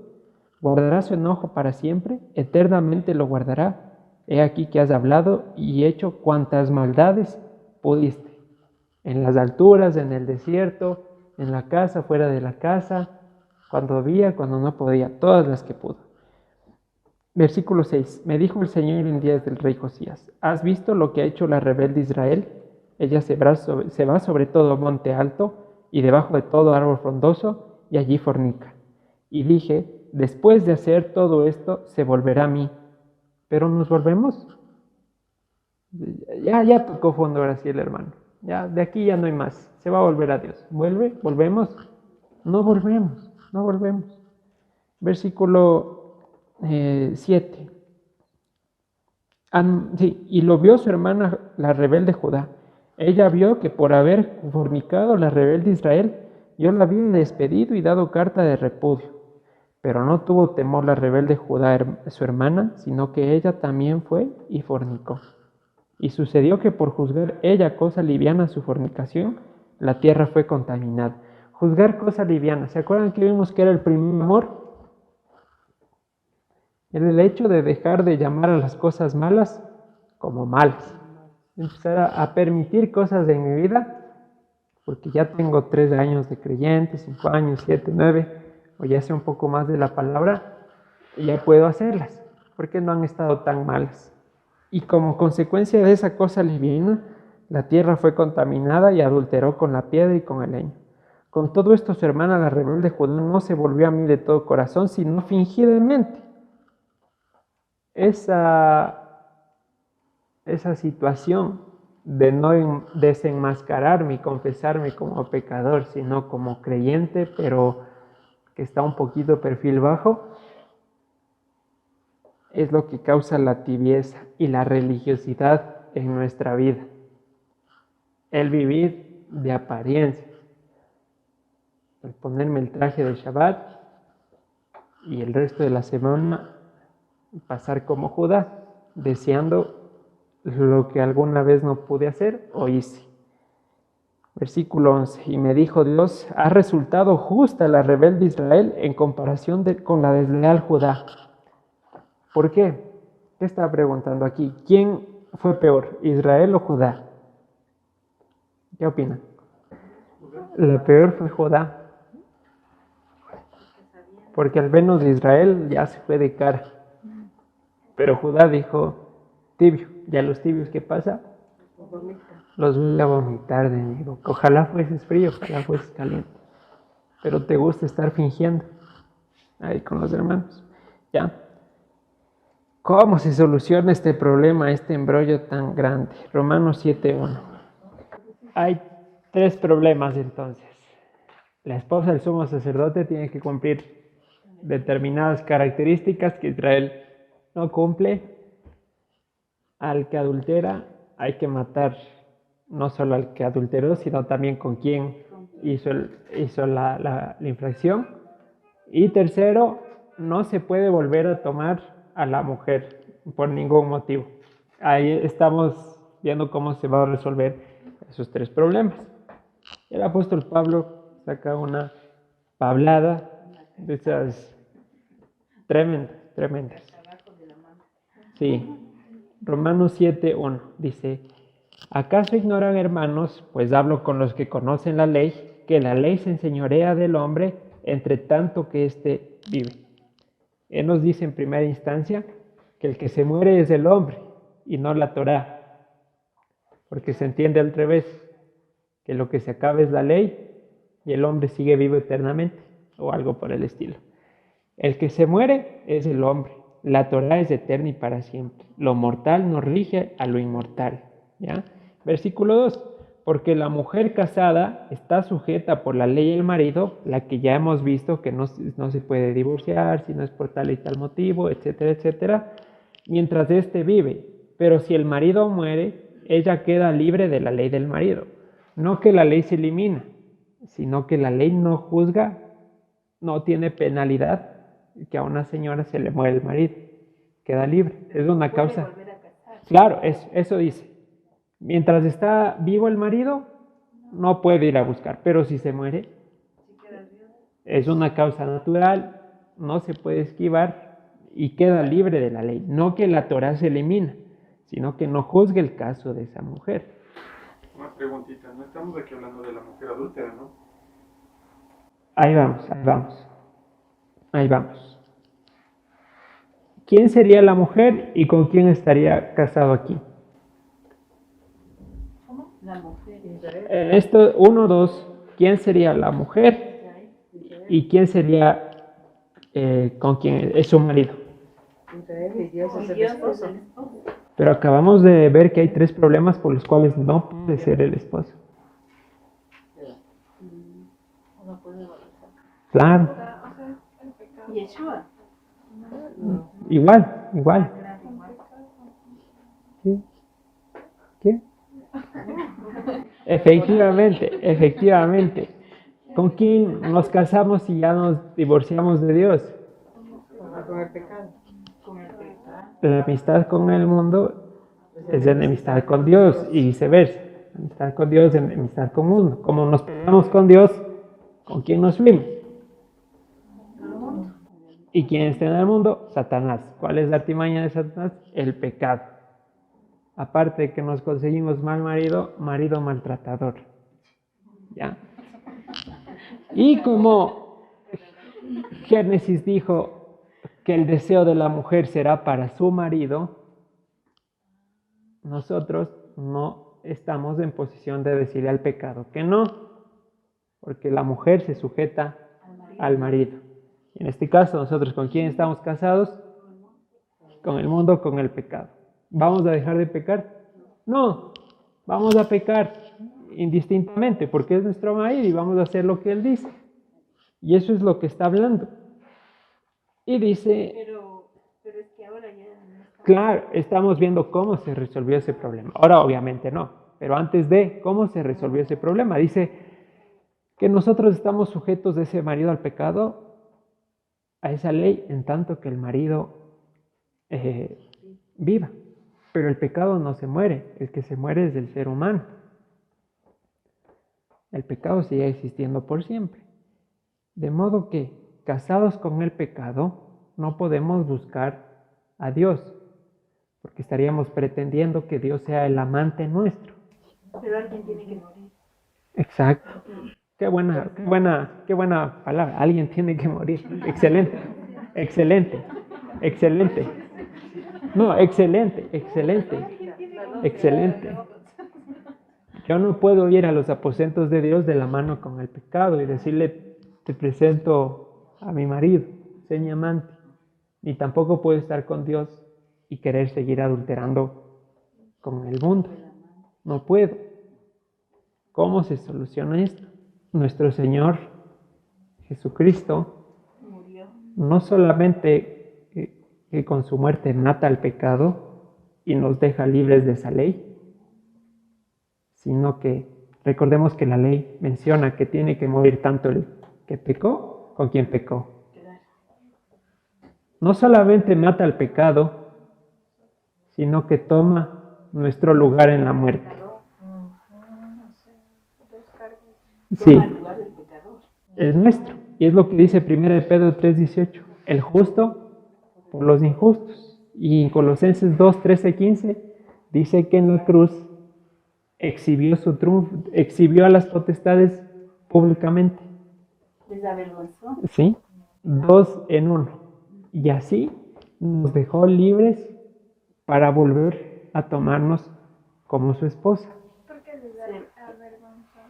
¿Guardará su enojo para siempre? Eternamente lo guardará. He aquí que has hablado y hecho cuantas maldades pudiste. En las alturas, en el desierto, en la casa, fuera de la casa, cuando había, cuando no podía, todas las que pudo. Versículo 6. Me dijo el Señor en días del rey Josías: ¿has visto lo que ha hecho la rebelde Israel? Ella se va sobre todo monte alto y debajo de todo árbol frondoso, y allí fornica. Y dije: después de hacer todo esto, se volverá a mí. ¿Pero nos volvemos? Ya tocó fondo ahora sí el hermano. Ya, de aquí ya no hay más. Se va a volver a Dios. ¿Volvemos? No volvemos. Versículo 7. Sí, y lo vio su hermana, la rebelde Judá. Ella vio que por haber fornicado la rebelde Israel, yo la había despedido y dado carta de repudio. Pero no tuvo temor la rebelde Judá, su hermana, sino que ella también fue y fornicó. Y sucedió que por juzgar ella cosa liviana su fornicación, la tierra fue contaminada. Juzgar cosa liviana. ¿Se acuerdan que vimos que era el primer amor? Era el hecho de dejar de llamar a las cosas malas como malas. Empezar a permitir cosas de mi vida, porque ya tengo 3 años de creyente, 5 años, 7, 9, o ya sé un poco más de la palabra, y ya puedo hacerlas, porque no han estado tan malas. Y como consecuencia de esa cosa liviana, la tierra fue contaminada y adulteró con la piedra y con el leño. Con todo esto, su hermana, la rebelde Judá, no se volvió a mí de todo corazón, sino fingidamente. Esa situación de no desenmascararme y confesarme como pecador, sino como creyente, pero que está un poquito perfil bajo, es lo que causa la tibieza y la religiosidad en nuestra vida. El vivir de apariencia, el ponerme el traje de Shabbat y el resto de la semana pasar como Judá, deseando lo que alguna vez no pude hacer o hice. Versículo 11. Y me dijo Dios: ha resultado justa la rebelde Israel en comparación con la desleal Judá. ¿Por qué? ¿Qué está preguntando aquí? ¿Quién fue peor, Israel o Judá? ¿Qué opinan? La peor fue Judá, porque al menos Israel ya se fue de cara, pero Judá dijo: tibio. ¿Ya los tibios qué pasa? Los voy a vomitar de mi boca. Ojalá fueses frío, ojalá fueses caliente, pero te gusta estar fingiendo ahí con los hermanos. ¿Ya? ¿Cómo se soluciona este problema, este embrollo tan grande? Romanos 7:1. Hay 3 problemas entonces. La esposa del sumo sacerdote tiene que cumplir determinadas características que Israel no cumple. Al que adultera hay que matar no solo al que adulteró, sino también con quien hizo la infracción. Y tercero, no se puede volver a tomar a la mujer por ningún motivo. Ahí estamos viendo cómo se va a resolver esos 3 problemas. El apóstol Pablo saca una pablada de esas tremendas. Sí. Romanos 7:1 dice: ¿acaso ignoran, hermanos, pues hablo con los que conocen la ley, que la ley se enseñorea del hombre entre tanto que éste vive? Él nos dice en primera instancia que el que se muere es el hombre y no la Torá, porque se entiende al revés, que lo que se acaba es la ley y el hombre sigue vivo eternamente, o algo por el estilo. El que se muere es el hombre. La Torá es eterna y para siempre. Lo mortal nos rige a lo inmortal. ¿Ya? Versículo 2. Porque la mujer casada está sujeta por la ley del marido, la que ya hemos visto que no se puede divorciar si no es por tal y tal motivo, etcétera, etcétera, mientras éste vive. Pero si el marido muere, ella queda libre de la ley del marido. No que la ley se elimina, sino que la ley no juzga, no tiene penalidad que a una señora se le muere el marido. Queda libre. Es una causa. Claro, eso dice. Mientras está vivo el marido, no puede ir a buscar, pero si se muere, es una causa natural, no se puede esquivar y queda libre de la ley. No que la Torá se elimina, sino que no juzgue el caso de esa mujer. Una preguntita, no estamos aquí hablando de la mujer adúltera, ¿no? Ahí vamos. ¿Quién sería la mujer y con quién estaría casado aquí? La mujer. Israel. Esto, 1, 2, ¿quién sería la mujer y quién sería con quién es su marido? Israel y Dios es el Dios es esposo. el esposo. Pero acabamos de ver que hay 3 problemas por los cuales no puede ser el esposo. No puede bautizar. Claro, Yeshua. igual. ¿Qué? Efectivamente. ¿Con quién nos casamos y ya nos divorciamos de Dios? Con el pecado. La amistad con el mundo es enemistad con Dios y viceversa. Amistad con Dios es enemistad con el mundo. Como nos peleamos con Dios, ¿con quién nos fuimos? ¿Y quién está en el mundo? Satanás. ¿Cuál es la artimaña de Satanás? El pecado. Aparte de que nos conseguimos mal marido maltratador. ¿Ya? Y como Génesis dijo que el deseo de la mujer será para su marido, nosotros no estamos en posición de decirle al pecado que no, porque la mujer se sujeta al marido. En este caso, nosotros ¿con quién estamos casados? Con el mundo, con el pecado. ¿Vamos a dejar de pecar? No, vamos a pecar indistintamente porque es nuestro marido y vamos a hacer lo que él dice. Y eso es lo que está hablando. Y dice, Pero es que ahora ya no está. claro, estamos viendo cómo se resolvió ese problema. Ahora obviamente no, pero antes de cómo se resolvió ese problema, dice que nosotros estamos sujetos de ese marido al pecado, a esa ley, en tanto que el marido viva. Pero el pecado no se muere, el que se muere es el ser humano. El pecado sigue existiendo por siempre. De modo que, casados con el pecado, no podemos buscar a Dios, porque estaríamos pretendiendo que Dios sea el amante nuestro. Pero alguien tiene que morir. Exacto. Qué buena palabra. Alguien tiene que morir. Excelente. No, excelente. Yo no puedo ir a los aposentos de Dios de la mano con el pecado y decirle, te presento a mi marido, sé mi amante. Ni tampoco puedo estar con Dios y querer seguir adulterando con el mundo. No puedo. ¿Cómo se soluciona esto? Nuestro Señor Jesucristo no solamente que con su muerte mata al pecado y nos deja libres de esa ley, sino que recordemos que la ley menciona que tiene que morir tanto el que pecó con quien pecó. No solamente mata al pecado, sino que toma nuestro lugar en la muerte. Sí, es nuestro. Y es lo que dice 1 de Pedro 3:18. El justo por los injustos. Y en Colosenses 2:13-15 dice que en la cruz exhibió su triunfo, exhibió a las potestades públicamente. Les avergonzó. ¿Sí? 2 en 1. Y así nos dejó libres para volver a tomarnos como su esposa. ¿Por qué les avergonzó?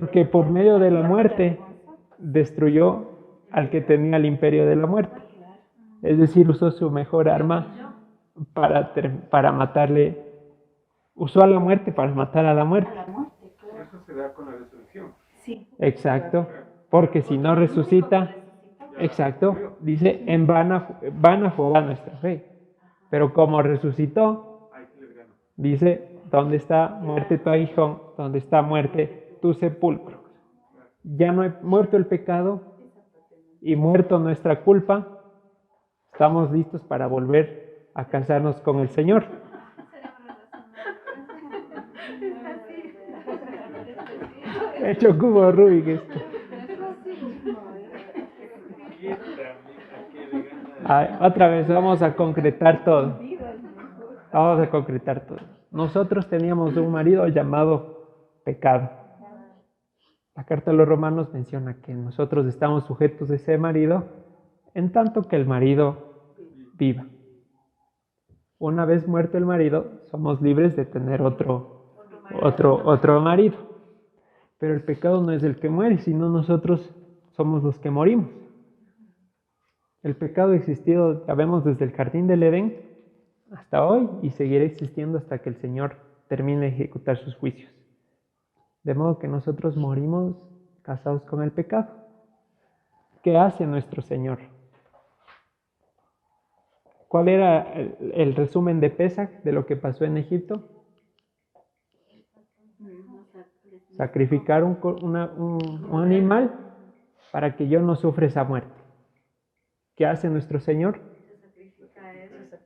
Porque por medio de la muerte destruyó al que tenía el imperio de la muerte. Es decir, usó su mejor arma para matarle Usó a la muerte para matar a la A muerte. la muerte, claro. Eso se da con la resurrección. Sí. Exacto. Porque si no resucita, exacto, dice, en vana fue nuestra fe. Pero como resucitó, Ahí se les gana. dice, ¿dónde está muerte tu aguijón? ¿Dónde está muerte tu sepulcro? Ya no ha muerto el pecado y muerto nuestra culpa, estamos listos para volver a casarnos con el Señor. He hecho cubo Rubik esto. Otra vez vamos a concretar todo. Vamos a concretar todo. Nosotros teníamos un marido llamado pecado. La carta de los Romanos menciona que nosotros estamos sujetos a ese marido en tanto que el marido viva. Una vez muerto el marido, somos libres de tener otro marido. Pero el pecado no es el que muere, sino nosotros somos los que morimos. El pecado ha existido, ya vemos, desde el jardín del Edén hasta hoy y seguirá existiendo hasta que el Señor termine de ejecutar sus juicios. De modo que nosotros morimos casados con el pecado. ¿Qué hace nuestro Señor? ¿Cuál era el resumen de Pesaj de lo que pasó en Egipto? Sacrificar un animal para que yo no sufra esa muerte. ¿Qué hace nuestro Señor?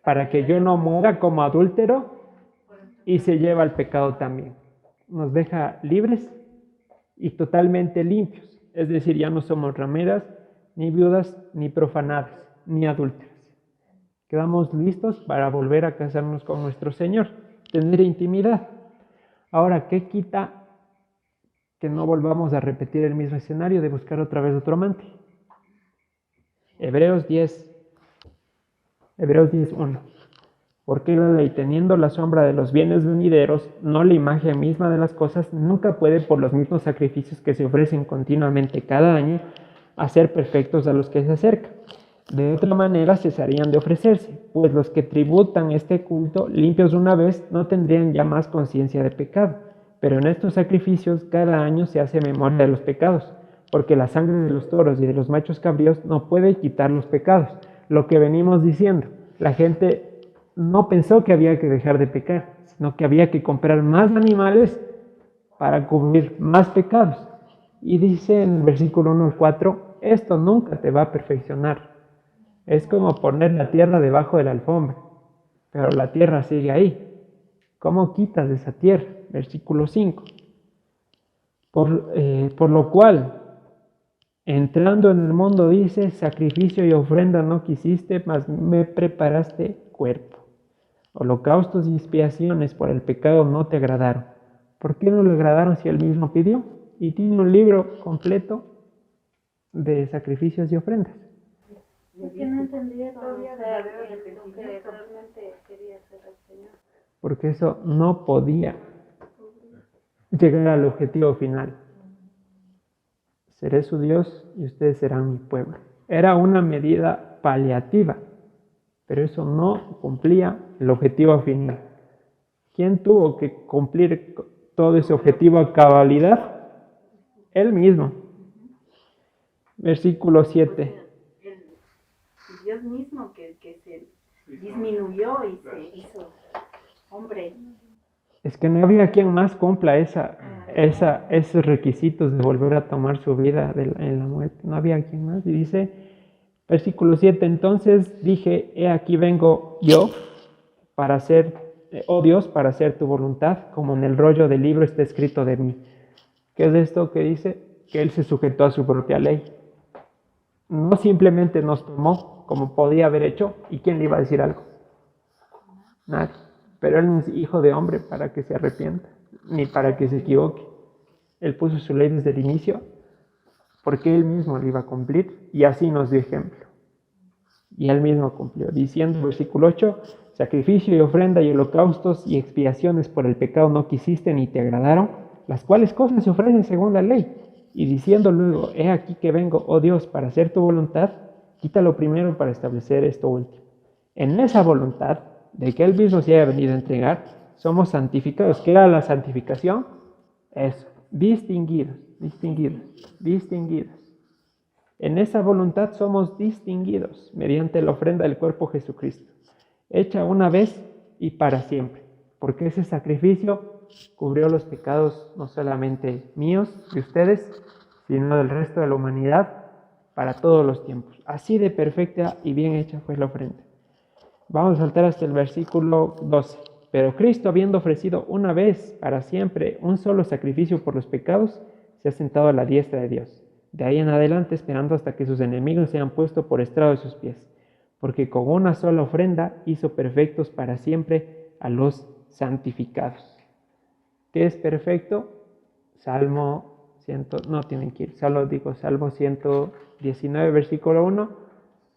Para que yo no muera como adúltero y se lleva al pecado también. Nos deja libres y totalmente limpios. Es decir, ya no somos rameras, ni viudas, ni profanadas, ni adúlteras. Quedamos listos para volver a casarnos con nuestro Señor, tener intimidad. Ahora, ¿qué quita que no volvamos a repetir el mismo escenario de buscar otra vez otro amante? Hebreos 10:1. Porque la ley, teniendo la sombra de los bienes venideros, no la imagen misma de las cosas, nunca puede, por los mismos sacrificios que se ofrecen continuamente cada año, hacer perfectos a los que se acercan. De otra manera cesarían de ofrecerse, pues los que tributan este culto, limpios una vez, no tendrían ya más conciencia de pecado. Pero en estos sacrificios cada año se hace memoria de los pecados, porque la sangre de los toros y de los machos cabríos no puede quitar los pecados. Lo que venimos diciendo, la gente no pensó que había que dejar de pecar, sino que había que comprar más animales para cubrir más pecados. Y dice en el versículo 1 al 4, esto nunca te va a perfeccionar. Es como poner la tierra debajo de la alfombra, pero la tierra sigue ahí. ¿Cómo quitas de esa tierra? Versículo 5. Por lo cual, entrando en el mundo, dice, sacrificio y ofrenda no quisiste, mas me preparaste cuerpo. Holocaustos y expiaciones por el pecado no te agradaron. ¿Por qué no le agradaron si él mismo pidió? Y tiene un libro completo de sacrificios y ofrendas. Porque no entendieron Todavía lo que realmente quería hacer el Señor. Porque eso no podía llegar al objetivo final. Seré su Dios y ustedes serán mi pueblo. Era una medida paliativa, pero eso no cumplía el objetivo final. ¿Quién tuvo que cumplir todo ese objetivo a cabalidad? Él mismo. Versículo 7. Dios mismo que se disminuyó y se hizo hombre. Es que no había quien más cumpla esos requisitos de volver a tomar su vida en la muerte. No había quien más. Y dice, versículo 7, entonces dije, he aquí vengo yo para hacer, oh Dios, para hacer tu voluntad, como en el rollo del libro está escrito de mí. ¿Qué es esto que dice? Que Él se sujetó a su propia ley. No simplemente nos tomó como podía haber hecho, ¿y quién le iba a decir algo? Nadie. Pero Él no es hijo de hombre para que se arrepienta, ni para que se equivoque. Él puso su ley desde el inicio, porque Él mismo la iba a cumplir, y así nos dio ejemplo. Y Él mismo cumplió, diciendo, versículo 8, sacrificio y ofrenda y holocaustos y expiaciones por el pecado no quisiste ni te agradaron, las cuales cosas se ofrecen según la ley. Y diciendo luego, he aquí que vengo, oh Dios, para hacer tu voluntad, quítalo primero para establecer esto último. En esa voluntad de que Él mismo se haya venido a entregar, somos santificados. ¿Qué era la santificación? Eso, distinguidos, distinguidos, distinguidos. En esa voluntad somos distinguidos mediante la ofrenda del cuerpo de Jesucristo, hecha una vez y para siempre, porque ese sacrificio cubrió los pecados no solamente míos, de ustedes, sino del resto de la humanidad para todos los tiempos. Así de perfecta y bien hecha fue la ofrenda. Vamos a saltar hasta el versículo 12. Pero Cristo, habiendo ofrecido una vez para siempre un solo sacrificio por los pecados, se ha sentado a la diestra de Dios. De ahí en adelante, esperando hasta que sus enemigos sean puestos por estrado de sus pies. Porque con una sola ofrenda hizo perfectos para siempre a los santificados. ¿Qué es perfecto? Salmo 119, versículo 1.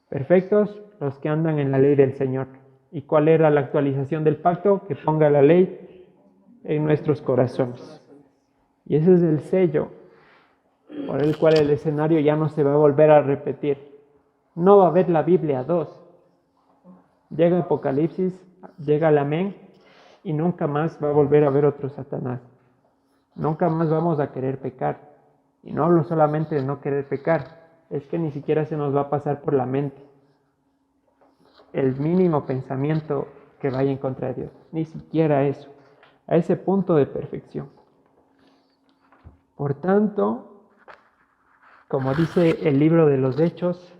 Perfectos los que andan en la ley del Señor. ¿Y cuál era la actualización del pacto? Que ponga la ley en nuestros corazones. Y ese es el sello por el cual el escenario ya no se va a volver a repetir. No va a haber la Biblia 2. Llega Apocalipsis, llega el Amén, y nunca más va a volver a haber otro Satanás. Nunca más vamos a querer pecar. Y no hablo solamente de no querer pecar, es que ni siquiera se nos va a pasar por la mente el mínimo pensamiento que vaya en contra de Dios. Ni siquiera eso. A ese punto de perfección. Por tanto, como dice el libro de los Hechos,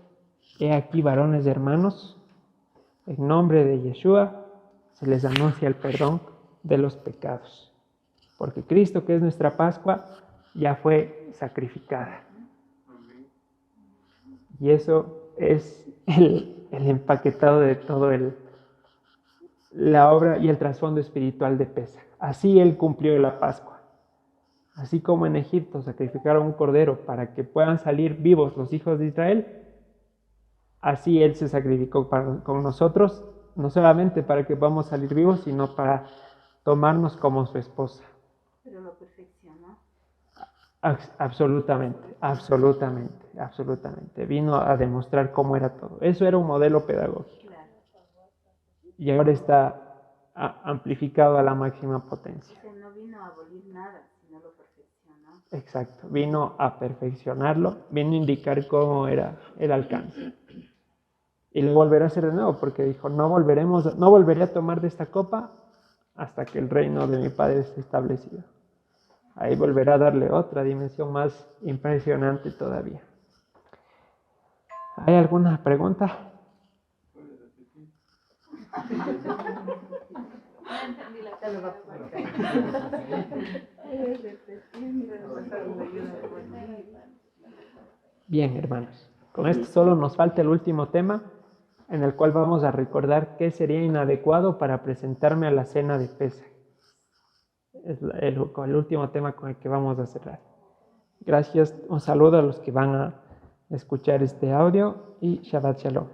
he aquí, varones hermanos, en nombre de Yeshua se les anuncia el perdón de los pecados. Porque Cristo, que es nuestra Pascua, ya fue sacrificada. Y eso es el empaquetado de todo la obra y el trasfondo espiritual de Pesaj. Así Él cumplió la Pascua. Así como en Egipto sacrificaron un cordero para que puedan salir vivos los hijos de Israel, así Él se sacrificó con nosotros, no solamente para que podamos salir vivos, sino para tomarnos como su esposa. Pero lo perfeccionó. Absolutamente, absolutamente, absolutamente. Vino a demostrar cómo era todo. Eso era un modelo pedagógico. Claro. Y ahora está amplificado a la máxima potencia. O sea, no vino a abolir nada, sino lo perfeccionó. Exacto, vino a perfeccionarlo, vino a indicar cómo era el alcance. Y lo volverá a hacer de nuevo, porque dijo, no volveré a tomar de esta copa hasta que el reino de mi Padre esté establecido. Ahí volverá a darle otra dimensión más impresionante todavía. ¿Hay alguna pregunta? Bien, hermanos. Con esto solo nos falta el último tema, en el cual vamos a recordar qué sería inadecuado para presentarme a la cena de Pesaj. Es el último tema con el que vamos a cerrar. Gracias, un saludo a los que van a escuchar este audio y Shabbat Shalom.